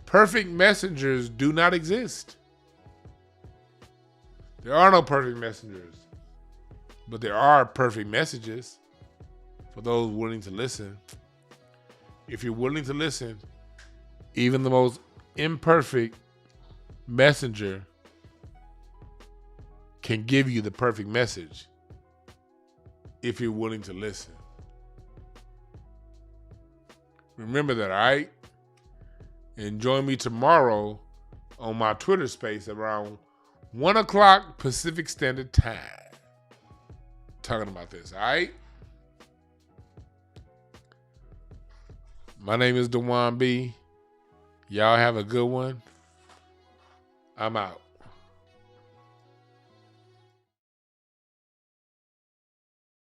Perfect messengers do not exist. There are no perfect messengers. But there are perfect messages for those willing to listen. If you're willing to listen, even the most imperfect messenger can give you the perfect message if you're willing to listen. Remember that, all right? And join me tomorrow on my Twitter space around 1 o'clock Pacific Standard Time. Talking about this, all right? My name is DeJuan B. Y'all have a good one. I'm out.